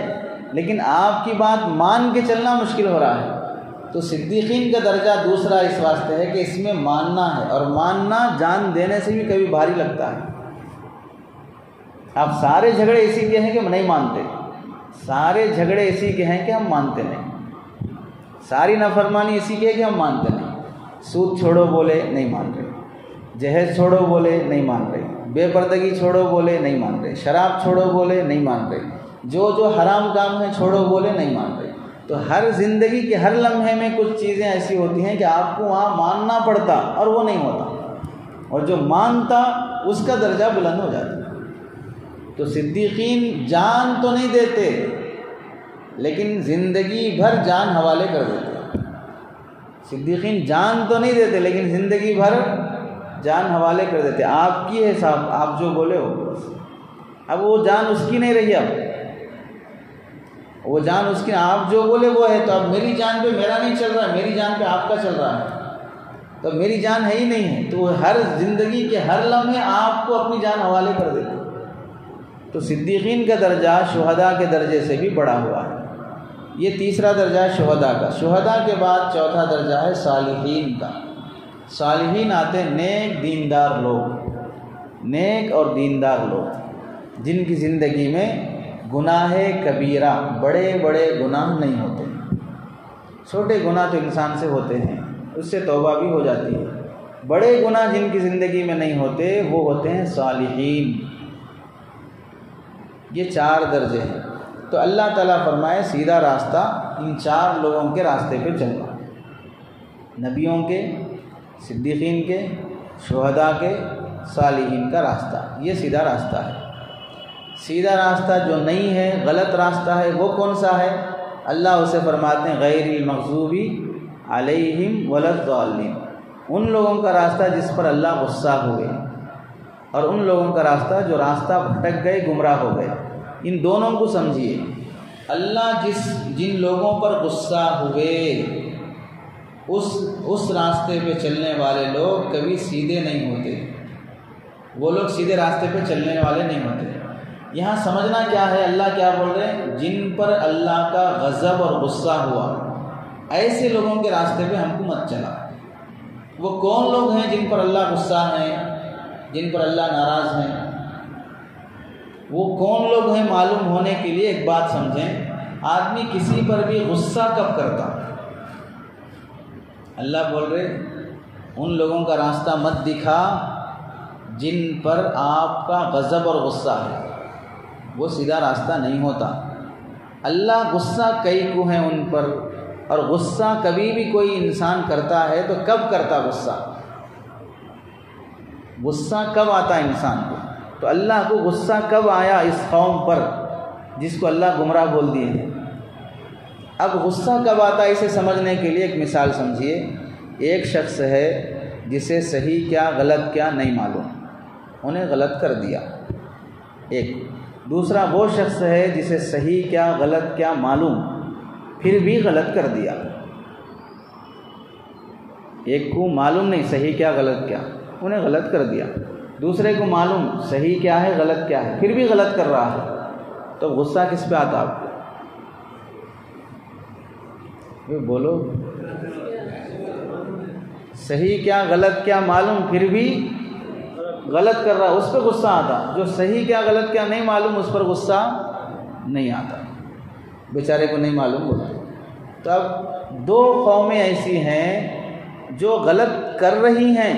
لیکن آپ کی بات مان کے چلنا مشکل ہو رہا ہے۔ تو صدیقین کا درجہ دوسرا اس واسطے ہے کہ اس میں ماننا ہے، اور ماننا جان دینے سے بھی کبھی بھاری لگتا ہے۔ اب سارے جھگڑے اسی کے ہیں کہ ہم نہیں مانتے، سارے جھگڑے اسی کے ہیں کہ ہم مانتے نہیں، ساری نافرمانی اسی کے ہے کہ ہم مانتے نہیں۔ سود چھوڑو بولے نہیں مان رہے، جہیز چھوڑو بولے نہیں مان رہے، بے پردگی چھوڑو بولے نہیں مان رہے، شراب چھوڑو بولے نہیں مان رہے، جو حرام کام ہے چھوڑو بولے نہیں مان رہے۔ تو ہر زندگی کے ہر لمحے میں کچھ چیزیں ایسی ہوتی ہیں کہ آپ کو وہاں ماننا پڑتا اور وہ نہیں ہوتا، اور جو مانتا اس کا درجہ بلند ہو جاتا۔ تو صدیقین جان تو نہیں دیتے، لیکن زندگی بھر جان حوالے کر دیتے۔ صدیقین جان تو نہیں دیتے، لیکن زندگی بھر جان حوالے کر دیتے۔ آپ کی ہے صاحب، آپ جو بولے ہو، اب وہ جان اس کی نہیں رہی، اب وہ جان اس کی، آپ جو بولے وہ ہے، تو اب میری جان پہ میرا نہیں چل رہا، میری جان پہ آپ کا چل رہا ہے، تو میری جان ہے ہی نہیں ہے۔ تو ہر زندگی کے ہر لمحے آپ کو اپنی جان حوالے کر دیتے۔ تو صدیقین کا درجہ شہداء کے درجے سے بھی بڑا ہوا ہے۔ یہ تیسرا درجہ ہے شہداء کا۔ شہداء کے بعد چوتھا درجہ ہے صالحین کا۔ صالحین آتے ہیں نیک دیندار لوگ، نیک اور دیندار لوگ جن کی زندگی میں گناہ کبیرہ، بڑے بڑے گناہ نہیں ہوتے، چھوٹے گناہ تو انسان سے ہوتے ہیں، اس سے توبہ بھی ہو جاتی ہے، بڑے گناہ جن کی زندگی میں نہیں ہوتے وہ ہوتے ہیں صالحین۔ یہ چار درجے ہیں۔ تو اللہ تعالیٰ فرمائے سیدھا راستہ ان چار لوگوں کے راستے پہ چلنا، نبیوں کے، صدیقین کے، شہداء کے، صالحین کا راستہ، یہ سیدھا راستہ ہے۔ سیدھا راستہ جو نہیں ہے، غلط راستہ ہے، وہ کون سا ہے؟ اللہ اسے فرماتے ہیں غیر المغضوب علیہم ولا الضالین، ان لوگوں کا راستہ جس پر اللہ غصہ ہوئے، اور ان لوگوں کا راستہ جو راستہ بھٹک گئے، گمراہ ہو گئے۔ ان دونوں کو سمجھیے، اللہ جن لوگوں پر غصہ ہوئے اس راستے پہ چلنے والے لوگ کبھی سیدھے نہیں ہوتے، وہ لوگ سیدھے راستے پہ چلنے والے نہیں ہوتے۔ یہاں سمجھنا کیا ہے، اللہ کیا بول رہے ہیں؟ جن پر اللہ کا غضب اور غصہ ہوا، ایسے لوگوں کے راستے پہ ہم کو مت چلا۔ وہ کون لوگ ہیں جن پر اللہ غصہ ہیں، جن پر اللہ ناراض ہیں؟ وہ کون لوگ ہیں معلوم ہونے کے لیے ایک بات سمجھیں، آدمی کسی پر بھی غصہ کب کرتا؟ اللہ بول رہے ان لوگوں کا راستہ مت دکھا جن پر آپ کا غضب اور غصہ ہے، وہ سیدھا راستہ نہیں ہوتا۔ اللہ غصہ کئی کو ہیں ان پر، اور غصہ کبھی بھی کوئی انسان کرتا ہے تو کب کرتا غصہ؟ غصہ کب آتا انسان کو؟ تو اللہ کو غصہ کب آیا اس قوم پر جس کو اللہ گمراہ بول دیے؟ اب غصہ کب آتا ہے اسے سمجھنے کے لیے ایک مثال سمجھیے۔ ایک شخص ہے، جسے صحیح کیا غلط کیا نہیں معلوم، انہیں غلط کر دیا۔ ایک دوسرا وہ شخص ہے جسے صحیح کیا غلط کیا معلوم پھر بھی غلط کر دیا۔ ایک کو معلوم نہیں صحیح کیا غلط کیا، انہیں غلط کر دیا۔ دوسرے کو معلوم صحیح کیا ہے غلط کیا ہے، پھر بھی غلط کر رہا ہے، تو غصہ کس پہ آتا آپ کو؟ بولو، صحیح کیا غلط کیا معلوم پھر بھی غلط کر رہا، اس پہ غصہ آتا۔ جو صحیح کیا غلط کیا نہیں معلوم اس پر غصہ نہیں آتا، بیچارے کو نہیں معلوم بولا۔ تو اب دو قومیں ایسی ہیں جو غلط کر رہی ہیں،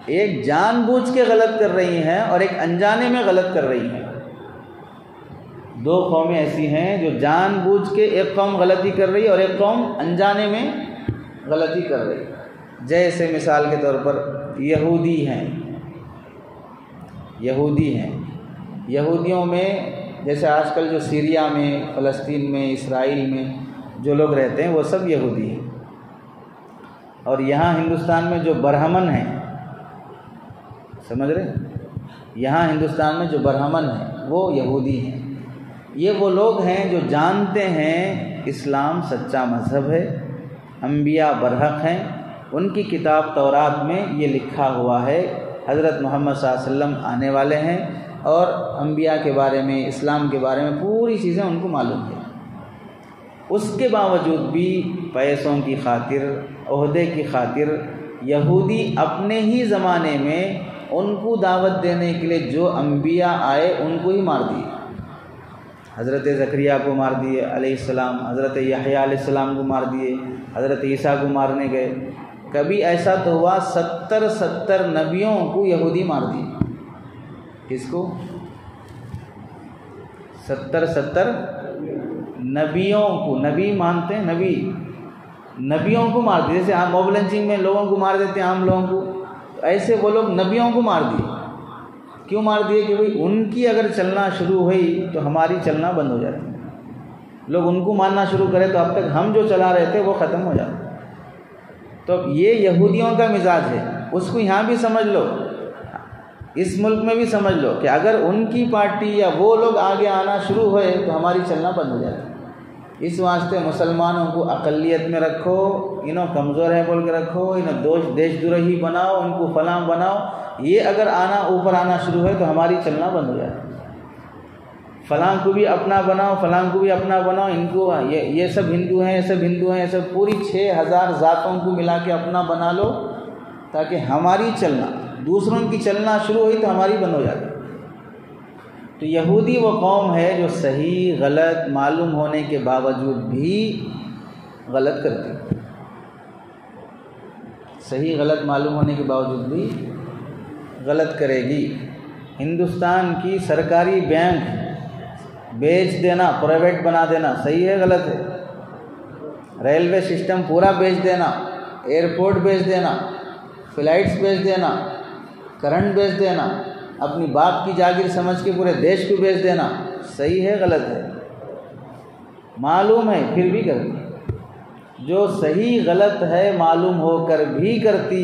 ایک جان بوجھ کے غلط کر رہی ہیں اور ایک انجانے میں غلط کر رہی ہیں۔ دو قومیں ایسی ہیں جو جان بوجھ کے، ایک قوم غلطی کر رہی ہے اور ایک قوم انجانے میں غلطی کر رہی ہے۔ جیسے مثال کے طور پر یہودی ہیں، یہودیوں میں جیسے آج کل جو سیریا میں، فلسطین میں، اسرائیل میں جو لوگ رہتے ہیں وہ سب یہودی ہیں، اور یہاں ہندوستان میں جو برہمن ہیں، سمجھ رہے، یہاں ہندوستان میں جو برہمن ہیں وہ یہودی ہیں۔ یہ وہ لوگ ہیں جو جانتے ہیں اسلام سچا مذہب ہے، انبیاء برحق ہیں، ان کی کتاب تورات میں یہ لکھا ہوا ہے حضرت محمد صلی اللہ علیہ وسلم آنے والے ہیں، اور انبیاء کے بارے میں، اسلام کے بارے میں پوری چیزیں ان کو معلوم ہیں۔ اس کے باوجود بھی پیسوں کی خاطر، عہدے کی خاطر یہودی اپنے ہی زمانے میں ان کو دعوت دینے کے لیے جو انبیاء آئے ان کو ہی مار دیے۔ حضرت زکریا کو مار دیے علیہ السلام، حضرت یحییٰ علیہ السلام کو مار دیے، حضرت عیسیٰ کو مارنے گئے۔ کبھی ایسا تو ہوا 70 نبیوں کو یہودی مار دیے۔ کس کو؟ 70 نبیوں کو، نبی مانتے ہیں، نبیوں کو مار دیے۔ جیسے آپ موب لنچنگ میں لوگوں کو مار دیتے ہیں، عام لوگوں کو، ایسے وہ لوگ نبیوں کو مار دیے۔ کیوں مار دیے؟ کہ بھئی ان کی اگر چلنا شروع ہوئی تو ہماری چلنا بند ہو جاتی، لوگ ان کو ماننا شروع کرے تو اب تک ہم جو چلا رہے تھے وہ ختم ہو جاتے۔ تو یہ یہودیوں کا مزاج ہے، اس کو یہاں بھی سمجھ لو، اس ملک میں بھی سمجھ لو کہ اگر ان کی پارٹی یا وہ لوگ آگے آنا شروع ہوئے تو ہماری چلنا بند ہو جاتی۔ اس واسطے مسلمانوں کو اقلیت میں رکھو، انہوں کمزور ہے بول کے رکھو، انہوں دیش دروہی بناؤ، ان کو فلاں بناؤ، یہ اگر اوپر آنا شروع ہے تو ہماری چلنا بند ہو جاتی۔ فلاں کو بھی اپنا بناؤ، فلاں کو بھی اپنا بناؤ، ان کو یہ سب ہندو ہیں، یہ سب ہندو ہیں، یہ سب پوری 6000 ذاتوں کو ملا کے اپنا بنا لو تاکہ ہماری چلنا، دوسروں کی چلنا شروع ہوئی تو ہماری بند ہو جاتی۔ تو یہودی وہ قوم ہے جو صحیح غلط معلوم ہونے کے باوجود بھی غلط کرتی، صحیح غلط معلوم ہونے کے باوجود بھی غلط کرے گی۔ ہندوستان کی سرکاری بینک بیچ دینا، پرائیویٹ بنا دینا صحیح ہے غلط ہے؟ ریلوے سسٹم پورا بیچ دینا، ایئرپورٹ بیچ دینا، فلائٹس بیچ دینا، کرنٹ بیچ دینا، اپنی باپ کی جاگیر سمجھ کے پورے دیش کو بیچ دینا صحیح ہے غلط ہے؟ معلوم ہے پھر بھی کرتی۔ جو صحیح غلط ہے معلوم ہو کر بھی کرتی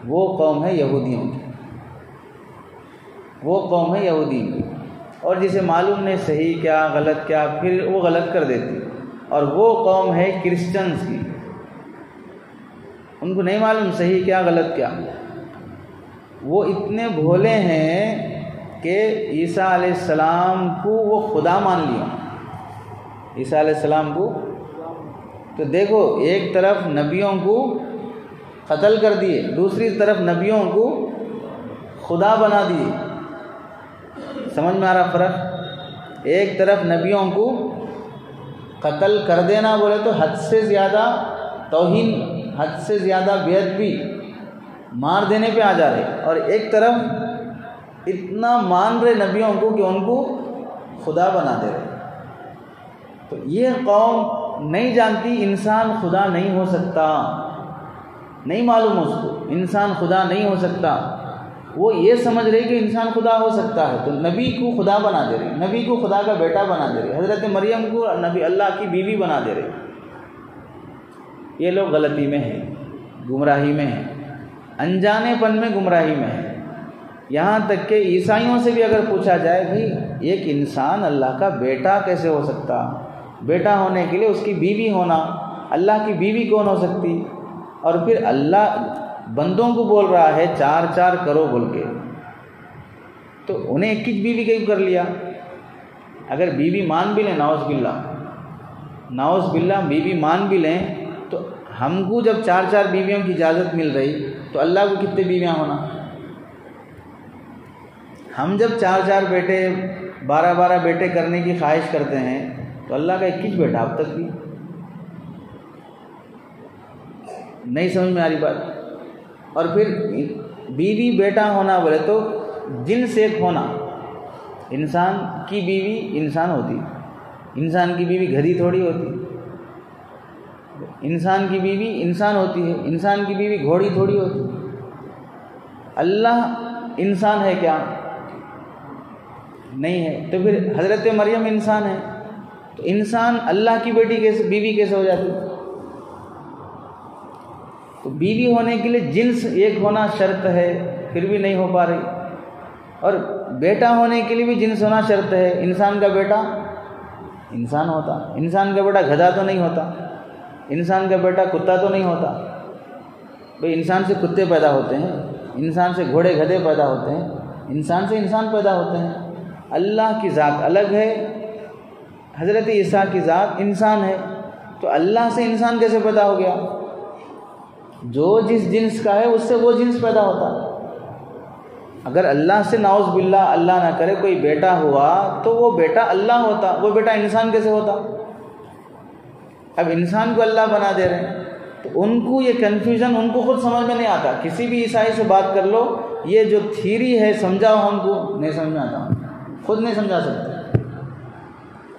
وہ قوم ہے یہودیوں کی، وہ قوم ہے یہودی کی۔ اور جسے معلوم نہیں صحیح کیا غلط کیا پھر وہ غلط کر دیتی، اور وہ قوم ہے کرسچنز کی، ان کو نہیں معلوم صحیح کیا غلط کیا۔ وہ اتنے بھولے ہیں کہ عیسیٰ علیہ السلام کو وہ خدا مان لیا، عیسیٰ علیہ السلام کو۔ تو دیکھو ایک طرف نبیوں کو قتل کر دیے، دوسری طرف نبیوں کو خدا بنا دیے۔ سمجھ میں آ رہا فرق؟ ایک طرف نبیوں کو قتل کر دینا بولے تو حد سے زیادہ توہین، حد سے زیادہ بے ادبی، مار دینے پہ آ جا رہے، اور ایک طرف اتنا مان رہے نبیوں کو کہ ان کو خدا بنا دے رہے۔ تو یہ قوم نہیں جانتی انسان خدا نہیں ہو سکتا، نہیں معلوم اس کو انسان خدا نہیں ہو سکتا، وہ یہ سمجھ رہی کہ انسان خدا ہو سکتا ہے، تو نبی کو خدا بنا دے رہی، نبی کو خدا کا بیٹا بنا دے رہی، حضرت مریم کو نبی اللہ کی بیوی بنا دے رہی۔ یہ لوگ غلطی میں ہیں، گمراہی میں ہیں۔ انجانے پن میں گمراہی میں ہے۔ یہاں تک کہ عیسائیوں سے بھی اگر پوچھا جائے کہ ایک انسان اللہ کا بیٹا کیسے ہو سکتا، بیٹا ہونے کے لیے اس کی بیوی ہونا، اللہ کی بیوی کون ہو سکتی، اور پھر اللہ بندوں کو بول رہا ہے 4 کرو بول کے، تو انہیں ایک ہی بیوی کیوں کر لیا؟ اگر بیوی مان بھی لیں، نعوذ باللہ بیوی مان بھی لیں، تو ہم کو جب 4 بیویوں کی اجازت مل رہی تو اللہ کو کتنے بیویاں ہونا؟ ہم جب 4 بیٹے 12 بیٹے کرنے کی خواہش کرتے ہیں تو اللہ کا ایک ہی بیٹا اب تک بھی نہیں سمجھ میں آ رہی بات۔ اور پھر بیوی بیٹا ہونا بولے تو جنس ایک ہونا، انسان کی بیوی انسان ہوتی، انسان کی بیوی گدھی تھوڑی ہوتی، انسان کی بیوی انسان ہوتی ہے، انسان کی بیوی گھوڑی تھوڑی ہوتی۔ اللہ انسان ہے کیا؟ نہیں ہے۔ تو پھر حضرت مریم انسان ہے، تو انسان اللہ کی بیوی کیسے ہو جاتی؟ تو بیوی ہونے کے لیے جنس ایک ہونا شرط ہے، پھر بھی نہیں ہو پا رہی، اور بیٹا ہونے کے لیے بھی جنس ہونا شرط ہے۔ انسان کا بیٹا انسان ہوتا، انسان کا بیٹا گدھا تو نہیں ہوتا، انسان کا بیٹا کتا تو نہیں ہوتا۔ بھئی انسان سے کتے پیدا ہوتے ہیں، انسان سے گھوڑے گدھے پیدا ہوتے ہیں، انسان سے انسان پیدا ہوتے ہیں۔ اللہ کی ذات الگ ہے، حضرت عیسیٰ کی ذات انسان ہے، تو اللہ سے انسان کیسے پیدا ہو گیا؟ جو جس جنس کا ہے اس سے وہ جنس پیدا ہوتا۔ اگر اللہ سے نعوذ باللہ اللہ نہ کرے کوئی بیٹا ہوا تو وہ بیٹا اللہ ہوتا، وہ بیٹا انسان کیسے ہوتا؟ اب انسان کو اللہ بنا دے رہے ہیں، تو ان کو یہ کنفیوژن ان کو خود سمجھ میں نہیں آتا۔ کسی بھی عیسائی سے بات کر لو، یہ جو تھیری ہے سمجھاؤ ہم کو، نہیں سمجھ میں آتا، خود نہیں سمجھا سکتے۔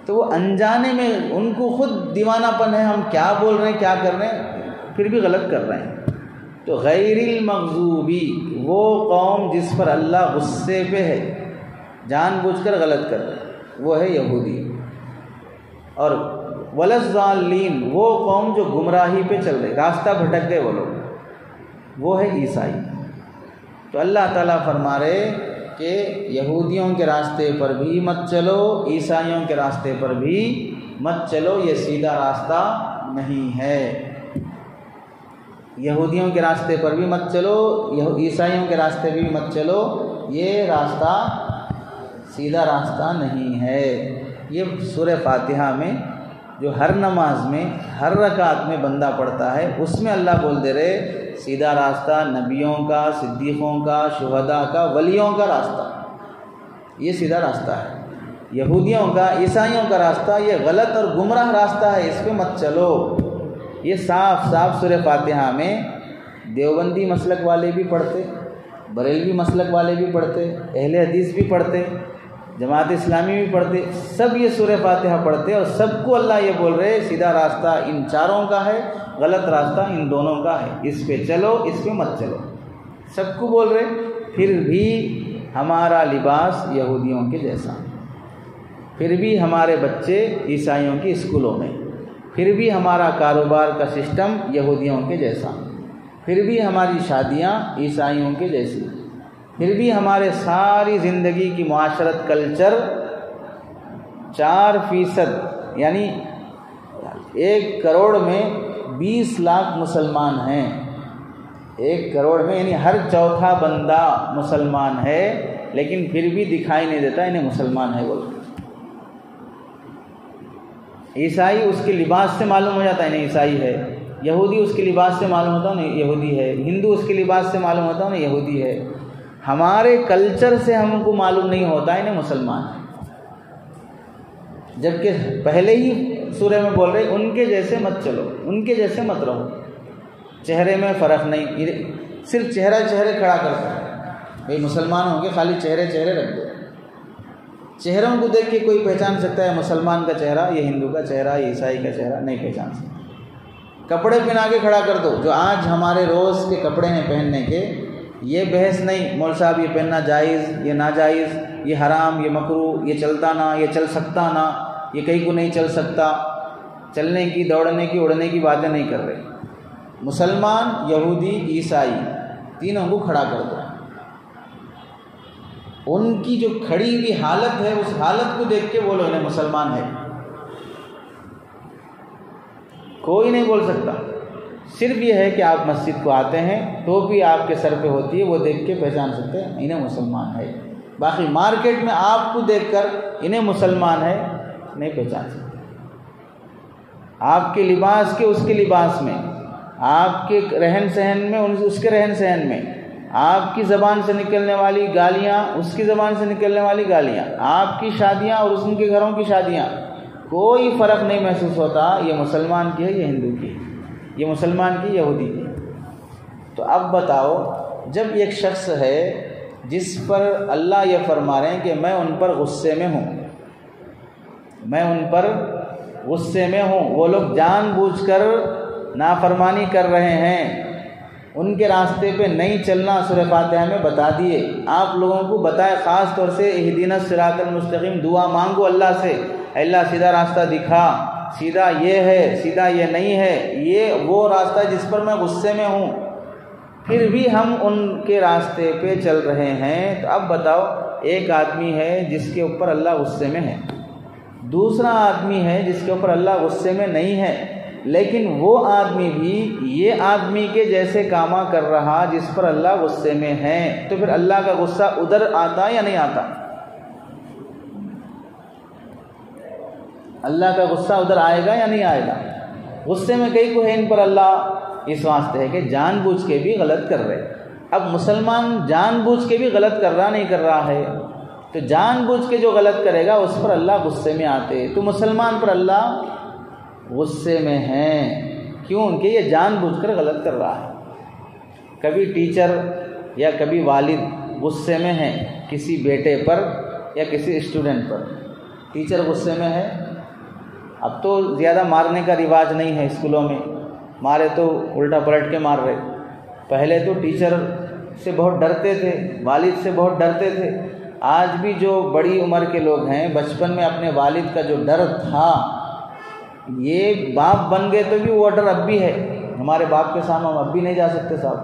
تو وہ انجانے میں ان کو خود دیوانہ پن ہے، ہم کیا بول رہے ہیں کیا کر رہے ہیں، پھر بھی غلط کر رہے ہیں۔ تو غیر المغضوبی وہ قوم جس پر اللہ غصے پہ ہے، جان بوجھ کر غلط کر رہے، وہ ہے یہودی، اور ولضالین وہ قوم جو گمراہی پہ چل رہے، راستہ بھٹک گئے وہ لوگ، وہ ہے عیسائی۔ تو اللہ تعالیٰ فرما رہے کہ یہودیوں کے راستے پر بھی مت چلو، عیسائیوں کے راستے پر بھی مت چلو، یہ سیدھا راستہ نہیں ہے۔ یہودیوں کے راستے پر بھی مت چلو، عیسائیوں کے راستے بھی مت چلو، یہ راستہ سیدھا راستہ نہیں ہے۔ یہ سورہ فاتحہ میں جو ہر نماز میں ہر رکعت میں بندہ پڑھتا ہے، اس میں اللہ بول دے رہے سیدھا راستہ نبیوں کا، صدیقوں کا، شہداء کا، ولیوں کا راستہ، یہ سیدھا راستہ ہے۔ یہودیوں کا، عیسائیوں کا راستہ یہ غلط اور گمراہ راستہ ہے، اس پہ مت چلو۔ یہ صاف صاف سورہ فاتحہ میں دیوبندی مسلک والے بھی پڑھتے، بریلوی مسلک والے بھی پڑھتے، اہل حدیث بھی پڑھتے، جماعت اسلامی بھی پڑھتے، سب یہ سورہ فاتحہ پڑھتے، اور سب کو اللہ یہ بول رہے سیدھا راستہ ان چاروں کا ہے، غلط راستہ ان دونوں کا ہے، اس پہ چلو، اس پہ مت چلو، سب کو بول رہے۔ پھر بھی ہمارا لباس یہودیوں کے جیسا، پھر بھی ہمارے بچے عیسائیوں کے اسکولوں میں، پھر بھی ہمارا کاروبار کا سسٹم یہودیوں کے جیسا، پھر بھی ہماری شادیاں عیسائیوں کے جیسی، پھر بھی ہمارے ساری زندگی کی معاشرت کلچر 4% یعنی 1 کروڑ میں 20 لاکھ مسلمان ہیں، 1 کروڑ میں یعنی ہر چوتھا بندہ مسلمان ہے، لیکن پھر بھی دکھائی نہیں دیتا انہیں مسلمان ہے بول۔ عیسائی اس کے لباس سے معلوم ہو جاتا ہے انہیں عیسائی ہے، یہودی اس کے لباس سے معلوم ہوتا ہے انہیں یہودی ہے، ہندو اس کے لباس سے معلوم ہوتا ہے انہیں یہودی ہے۔ ہمارے کلچر سے ہم کو معلوم نہیں ہوتا انہیں مسلمان ہے، جبکہ پہلے ہی سورہ میں بول رہے ان کے جیسے مت چلو، ان کے جیسے مت رہو، چہرے میں فرق نہیں، صرف چہرے کھڑا کرتا ہے، بھئی مسلمان ہوں گے خالی چہرے رکھ دو، چہروں کو دیکھ کے کوئی پہچان سکتا ہے مسلمان کا چہرہ، یہ ہندو کا چہرہ، یہ عیسائی کا چہرہ نہیں پہچان سکتا۔ کپڑے پہنا کے کھڑا کر دو، جو آج ہمارے روز کے کپڑے ہیں پہننے کے، یہ بحث نہیں مول صاحب یہ پہننا جائز، یہ ناجائز، یہ حرام، یہ مکروہ، یہ چلتا نہ، یہ چل سکتا نہ، یہ کہیں کو نہیں چل سکتا، چلنے کی، دوڑنے کی، اڑنے کی باتیں نہیں کر رہے۔ مسلمان، یہودی، عیسائی تینوں کو کھڑا کر دو۔ ان کی جو کھڑی ہوئی حالت ہے اس حالت کو دیکھ کے بولو انہیں مسلمان ہے۔ کوئی نہیں بول سکتا، صرف یہ ہے کہ آپ مسجد کو آتے ہیں، ٹوپی آپ کے سر پہ ہوتی ہے، وہ دیکھ کے پہچان سکتے ہیں انہیں مسلمان ہے۔ باقی مارکیٹ میں آپ کو دیکھ کر انہیں مسلمان ہے نہیں پہچان سکتے۔ آپ کے لباس کے اس کے لباس میں، آپ کے رہن سہن میں اس کے رہن سہن میں، آپ کی زبان سے نکلنے والی گالیاں اس کی زبان سے نکلنے والی گالیاں، آپ کی شادیاں اور ان کے گھروں کی شادیاں، کوئی فرق نہیں محسوس ہوتا یہ مسلمان کی ہے یہ ہندو کی ہے، یہ مسلمان کی یہودی کی۔ تو اب بتاؤ، جب ایک شخص ہے جس پر اللہ یہ فرما رہے ہیں کہ میں ان پر غصے میں ہوں، میں ان پر غصے میں ہوں، وہ لوگ جان بوجھ کر نافرمانی کر رہے ہیں، ان کے راستے پہ نہیں چلنا سورہ فاتحہ میں بتا دیے، آپ لوگوں کو بتائے، خاص طور سے اہدنا الصراط المستقیم دعا مانگو اللہ سے، اللہ سیدھا راستہ دکھا، سیدھا یہ ہے، سیدھا یہ نہیں ہے، یہ وہ راستہ جس پر میں غصے میں ہوں، پھر بھی ہم ان کے راستے پہ چل رہے ہیں۔ تو اب بتاؤ، ایک آدمی ہے جس کے اوپر اللہ غصے میں ہے، دوسرا آدمی ہے جس کے اوپر اللہ غصے میں نہیں ہے، لیکن وہ آدمی بھی یہ آدمی کے جیسے کاماں کر رہا جس پر اللہ غصے میں ہے، تو پھر اللہ کا غصہ ادھر آتا یا نہیں آتا؟ اللہ کا غصہ ادھر آئے گا یا نہیں آئے گا؟ غصے میں کئی کو ہے ان پر اللہ، اس واسطے ہے کہ جان بوجھ کے بھی غلط کر رہے۔ اب مسلمان جان بوجھ کے بھی غلط کر رہا نہیں کر رہا ہے، تو جان بوجھ کے جو غلط کرے گا اس پر اللہ غصے میں آتے، تو مسلمان پر اللہ غصے میں ہیں، کیوں؟ کہ یہ جان بوجھ کر غلط کر رہا ہے۔ کبھی ٹیچر یا کبھی والد غصے میں ہیں کسی بیٹے پر یا کسی اسٹوڈنٹ پر، ٹیچر غصے میں ہے، اب تو زیادہ مارنے کا رواج نہیں ہے اسکولوں میں، مارے تو الٹا پلٹ کے مار رہے، پہلے تو ٹیچر سے بہت ڈرتے تھے، والد سے بہت ڈرتے تھے۔ آج بھی جو بڑی عمر کے لوگ ہیں بچپن میں اپنے والد کا جو ڈر تھا، یہ باپ بن گئے تو بھی وہ ڈر اب بھی ہے۔ ہمارے باپ کے سامنے ہم اب بھی نہیں جا سکتے صاحب،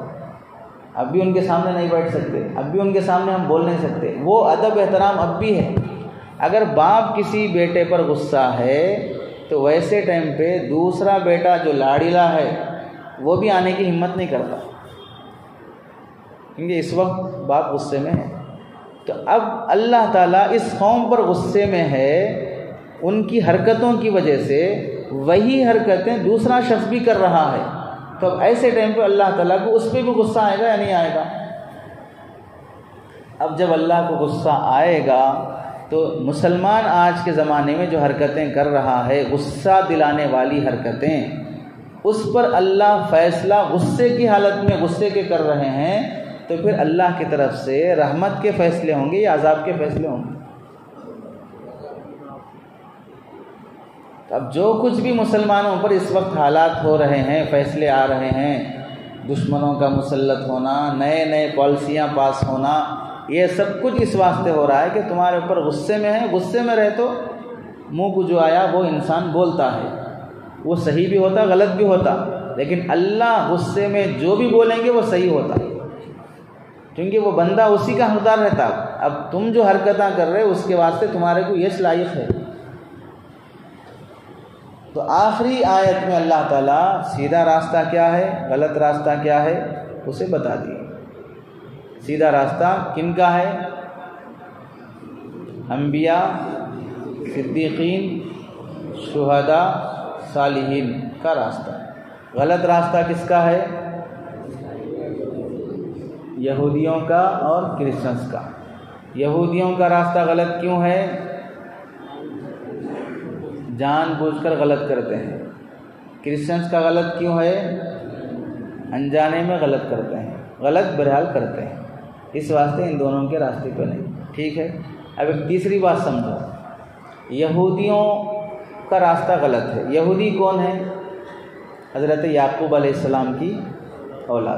اب بھی ان کے سامنے نہیں بیٹھ سکتے، اب بھی ان کے سامنے ہم بول نہیں سکتے، وہ ادب احترام اب بھی ہے۔ اگر باپ کسی بیٹے پر غصہ ہے تو ویسے ٹائم پہ دوسرا بیٹا جو لاڑیلا ہے وہ بھی آنے کی ہمت نہیں کرتا، کیونکہ اس وقت باپ غصے میں ہے۔ تو اب اللہ تعالیٰ اس قوم پر غصے میں ہے، ان کی حرکتوں کی وجہ سے وہی حرکتیں دوسرا شخص بھی کر رہا ہے، تو اب ایسے ٹائم پہ اللہ تعالیٰ کو اس پہ بھی غصہ آئے گا یا نہیں آئے گا؟ اب جب اللہ کو غصہ آئے گا تو مسلمان آج کے زمانے میں جو حرکتیں کر رہا ہے، غصہ دلانے والی حرکتیں، اس پر اللہ فیصلہ غصے کی حالت میں غصے کے کر رہے ہیں، تو پھر اللہ کی طرف سے رحمت کے فیصلے ہوں گے یا عذاب کے فیصلے ہوں گے؟ اب جو کچھ بھی مسلمانوں پر اس وقت حالات ہو رہے ہیں، فیصلے آ رہے ہیں، دشمنوں کا مسلط ہونا، نئے نئے پالیسیاں پاس ہونا، یہ سب کچھ اس واسطے ہو رہا ہے کہ تمہارے اوپر غصے میں ہے۔ غصے میں رہے تو منہ کو جو آیا وہ انسان بولتا ہے، وہ صحیح بھی ہوتا غلط بھی ہوتا، لیکن اللہ غصے میں جو بھی بولیں گے وہ صحیح ہوتا، کیونکہ وہ بندہ اسی کا حقدار رہتا۔ اب تم جو حرکتیں کر رہے اس کے واسطے تمہارے کو یہ لائق ہے۔ تو آخری آیت میں اللہ تعالیٰ سیدھا راستہ کیا ہے، غلط راستہ کیا ہے اسے بتا دیا۔ سیدھا راستہ کن کا ہے؟ انبیاء، صدیقین، شہداء، صالحین کا راستہ۔ غلط راستہ کس کا ہے؟ یہودیوں کا اور کرسچنس کا۔ یہودیوں کا راستہ غلط کیوں ہے؟ جان بوجھ کر غلط کرتے ہیں۔ کرسچنس کا غلط کیوں ہے؟ انجانے میں غلط کرتے ہیں، غلط بہرحال کرتے ہیں، اس واسطے ان دونوں کے راستے پہ نہیں۔ ٹھیک ہے، اب ایک تیسری بات سمجھو، یہودیوں کا راستہ غلط ہے۔ یہودی کون ہے؟ حضرت یعقوب علیہ السلام کی اولاد۔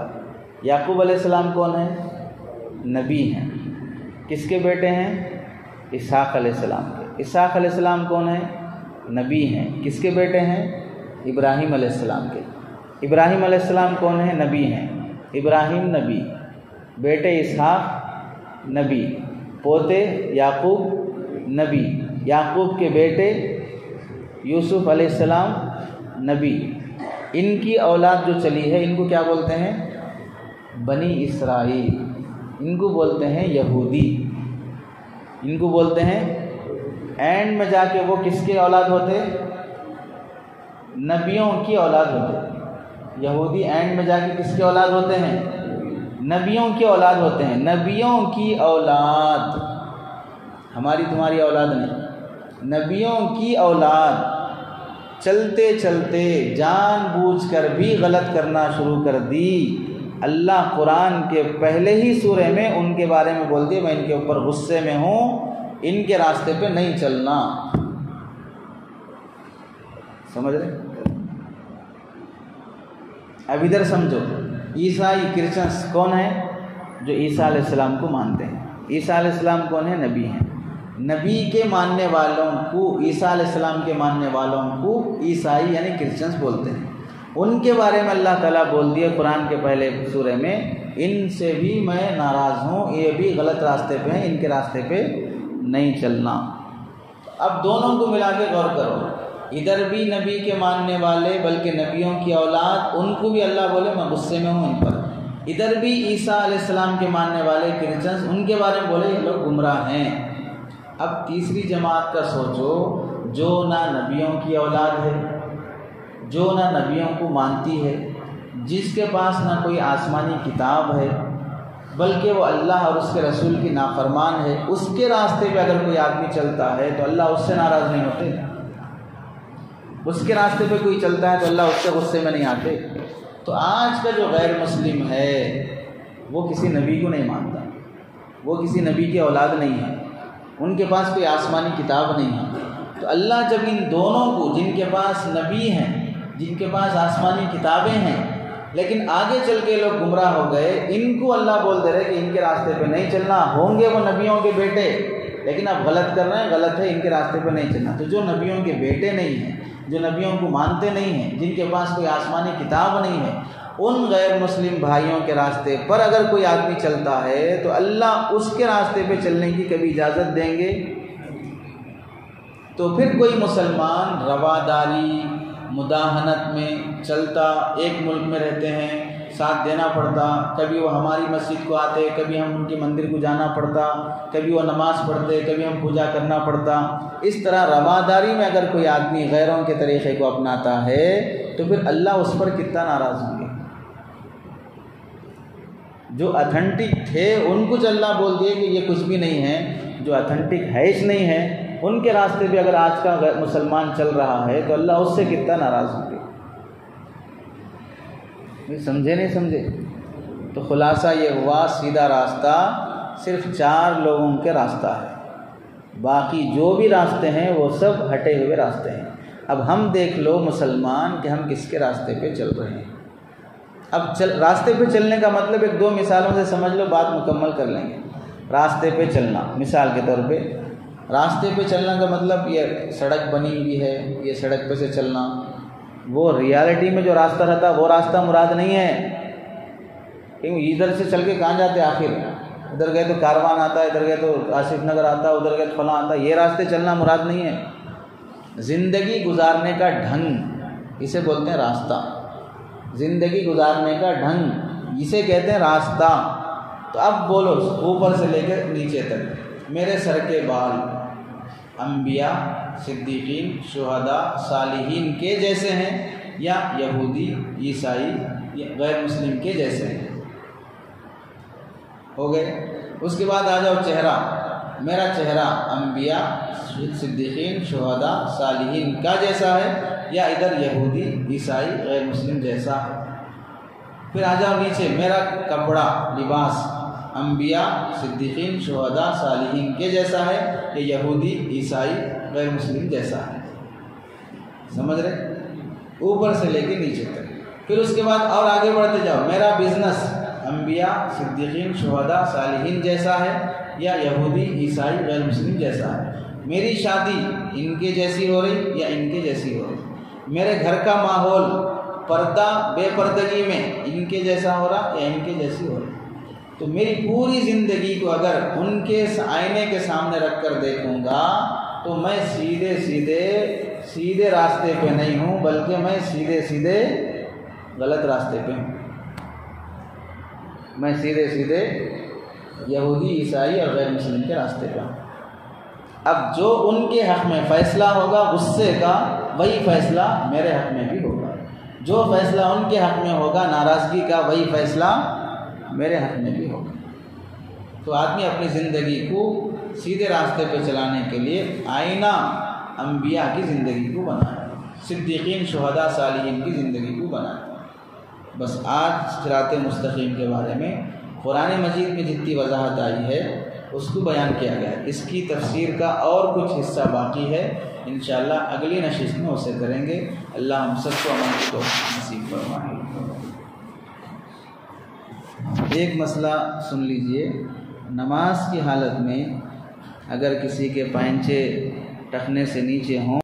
یعقوب علیہ السلام کون ہے؟ نبی ہیں۔ کس کے بیٹے ہیں؟ اسحاق علیہ السلام کے۔ اسحاق علیہ السلام کون ہیں؟ نبی ہیں۔ کس کے بیٹے ہیں؟ ابراہیم علیہ السلام کے۔ ابراہیم علیہ السلام کون ہیں؟ نبی ہیں۔ ابراہیم نبی، بیٹے اسحاق نبی، پوتے یعقوب نبی، یعقوب کے بیٹے یوسف علیہ السلام نبی، ان کی اولاد جو چلی ہے ان کو کیا بولتے ہیں؟ بنی اسرائیل، ان کو بولتے ہیں یہودی، ان کو بولتے ہیں۔ اینڈ میں جا کے وہ کس کے اولاد ہوتے؟ نبیوں کی اولاد ہوتے۔ یہودی اینڈ میں جا کے کس کے اولاد ہوتے ہیں؟ نبیوں کی اولاد ہوتے ہیں۔ نبیوں کی اولاد، ہماری تمہاری اولاد نہیں، نبیوں کی اولاد چلتے چلتے جان بوجھ کر بھی غلط کرنا شروع کر دی۔ اللہ قرآن کے پہلے ہی سورے میں ان کے بارے میں بول دیا میں ان کے اوپر غصے میں ہوں، ان کے راستے پہ نہیں چلنا۔ سمجھ رہے؟ اب ادھر سمجھو، عیسائی کرسچنس کون ہیں؟ جو عیسیٰ علیہ السلام کو مانتے ہیں۔ عیسیٰ علیہ السلام کون ہے؟ نبی ہیں۔ نبی کے ماننے والوں کو، عیسیٰ علیہ السلام کے ماننے والوں کو عیسائی یعنی کرسچنس بولتے ہیں۔ ان کے بارے میں اللہ تعالیٰ بول دیا قرآن کے پہلے سورے میں، ان سے بھی میں ناراض ہوں، یہ بھی غلط راستے پہ ہیں، ان کے راستے پہ نہیں چلنا۔ اب دونوں کو ملا کے غور کرو، ادھر بھی نبی کے ماننے والے بلکہ نبیوں کی اولاد، ان کو بھی اللہ بولے میں غصے میں ہوں ان پر۔ ادھر بھی عیسیٰ علیہ السلام کے ماننے والے کرسچنس، ان کے بارے میں بولے یہ لوگ گمراہ ہیں۔ اب تیسری جماعت کا سوچو، جو نہ نبیوں کی اولاد ہے، جو نہ نبیوں کو مانتی ہے، جس کے پاس نہ کوئی آسمانی کتاب ہے بلکہ وہ اللہ اور اس کے رسول کی نافرمان ہے، اس کے راستے پہ اگر کوئی آدمی چلتا ہے تو اللہ اس سے ناراض نہیں ہوتے؟ اس کے راستے پہ کوئی چلتا ہے تو اللہ اس سے غصے میں نہیں آتے؟ تو آج کا جو غیر مسلم ہے وہ کسی نبی کو نہیں مانتا، وہ کسی نبی کی اولاد نہیں ہے، ان کے پاس کوئی آسمانی کتاب نہیں ہے۔ تو اللہ جب ان دونوں کو، جن کے پاس نبی ہیں، جن کے پاس آسمانی کتابیں ہیں لیکن آگے چل کے لوگ گمراہ ہو گئے، ان کو اللہ بول دے رہے کہ ان کے راستے پہ نہیں چلنا، ہوں گے وہ نبیوں کے بیٹے لیکن اب غلط کر رہے ہیں، غلط ہے، ان کے راستے پہ نہیں چلنا۔ تو جو نبیوں کے بیٹے نہیں ہیں، جو نبیوں کو مانتے نہیں ہیں، جن کے پاس کوئی آسمانی کتاب نہیں ہے، ان غیر مسلم بھائیوں کے راستے پر اگر کوئی آدمی چلتا ہے تو اللہ اس کے راستے پہ چلنے کی کبھی اجازت دیں گے؟ تو پھر کوئی مسلمان رواداری مداہنت میں چلتا، ایک ملک میں رہتے ہیں، ساتھ دینا پڑتا، کبھی وہ ہماری مسجد کو آتے، کبھی ہم ان کے مندر کو جانا پڑتا، کبھی وہ نماز پڑھتے، کبھی ہم پوجا کرنا پڑتا۔ اس طرح رواداری میں اگر کوئی آدمی غیروں کے طریقے کو اپناتا ہے تو پھر اللہ اس پر کتنا ناراض ہوں گے۔ جو اتھینٹک تھے ان کو اللہ بول دیے کہ یہ کچھ بھی نہیں ہے، جو اتھینٹک ہے ہی نہیں ہے، ان کے راستے پہ اگر آج کا مسلمان چل رہا ہے تو اللہ اس سے کتنا ناراض ہوں گے۔ سمجھے نہیں سمجھے؟ تو خلاصہ یہ ہوا، سیدھا راستہ صرف 4 لوگوں کے راستہ ہے، باقی جو بھی راستے ہیں وہ سب ہٹے ہوئے راستے ہیں۔ اب ہم دیکھ لو مسلمان کہ ہم کس کے راستے پہ چل رہے ہیں۔ اب راستے پہ چلنے کا مطلب 1-2 مثالوں سے سمجھ لو، بات مکمل کر لیں گے۔ راستے پہ چلنا، مثال کے طور پہ راستے پہ چلنا کا مطلب یہ سڑک بنی ہوئی ہے، یہ سڑک پہ سے چلنا، وہ ریالٹی میں جو راستہ رہتا وہ راستہ مراد نہیں ہے، کیونکہ ادھر سے چل کے کہاں جاتے آخر؟ ادھر گئے تو کاروان آتا ہے، ادھر گئے تو آصف نگر آتا ہے، ادھر گئے تو فلاں آتا ہے، یہ راستے چلنا مراد نہیں ہے۔ زندگی گزارنے کا ڈھنگ، اسے بولتے ہیں راستہ، زندگی گزارنے کا ڈھنگ اسے کہتے ہیں راستہ۔ تو اب بولو اوپر سے لے کے نیچے تک، میرے سر کے بال انبیاء، صدیقین، شہداء، صالحین کے جیسے ہیں یا یہودی، عیسائی یا غیر مسلم کے جیسے ہیں؟ ہو گئے۔ اس کے بعد آ جاؤ چہرہ، میرا چہرہ انبیاء، صدیقین، شہداء، صالحین کا جیسا ہے یا ادھر یہودی، عیسائی، غیر مسلم جیسا ہے؟ پھر آ جاؤ نیچے، میرا کپڑا، لباس انبیاء، صدیقین، شہداء، صالحین کے جیسا ہے یا یہودی، عیسائی، غیر مسلم جیسا ہے؟ سمجھ رہے؟ اوپر سے لے کے نیچے تک۔ پھر اس کے بعد اور آگے بڑھتے جاؤ، میرا بزنس انبیاء، صدیقین، شہداء، صالحین جیسا ہے یا یہودی، عیسائی، غیر مسلم جیسا ہے؟ میری شادی ان کے جیسی ہو رہی یا ان کے جیسی ہو رہی؟ میرے گھر کا ماحول پردہ بے پردگی میں ان کے جیسا ہو رہا یا ان کے جیسی ہو رہی؟ تو میری پوری زندگی کو اگر ان کے آئینے کے سامنے رکھ کر دیکھوں گا تو میں سیدھے راستے پہ نہیں ہوں، بلکہ میں سیدھے غلط راستے پہ ہوں۔ میں سیدھے یہودی، عیسائی اور غیر مسلم کے راستے پہ ہوں۔ اب جو ان کے حق میں فیصلہ ہوگا غصے کا، وہی فیصلہ میرے حق میں بھی ہوگا۔ جو فیصلہ ان کے حق میں ہوگا ناراضگی کا، وہی فیصلہ میرے حق میں بھی ہوگا۔ تو آدمی اپنی زندگی کو سیدھے راستے پہ چلانے کے لیے آئینہ انبیاء کی زندگی کو بنائے، صدیقین، شہداء، صالحین کی زندگی کو بنائے۔ بس آج صراط مستقیم کے بارے میں قرآن مجید میں جتنی وضاحت آئی ہے اس کو بیان کیا گیا ہے۔ اس کی تفسیر کا اور کچھ حصہ باقی ہے، انشاءاللہ اگلی نشست میں اسے کریں گے۔ اللہ ہم سب کو عمل کو نصیب فرمائے۔ ایک مسئلہ سن لیجئے، نماز کی حالت میں اگر کسی کے پائنچے ٹخنے سے نیچے ہوں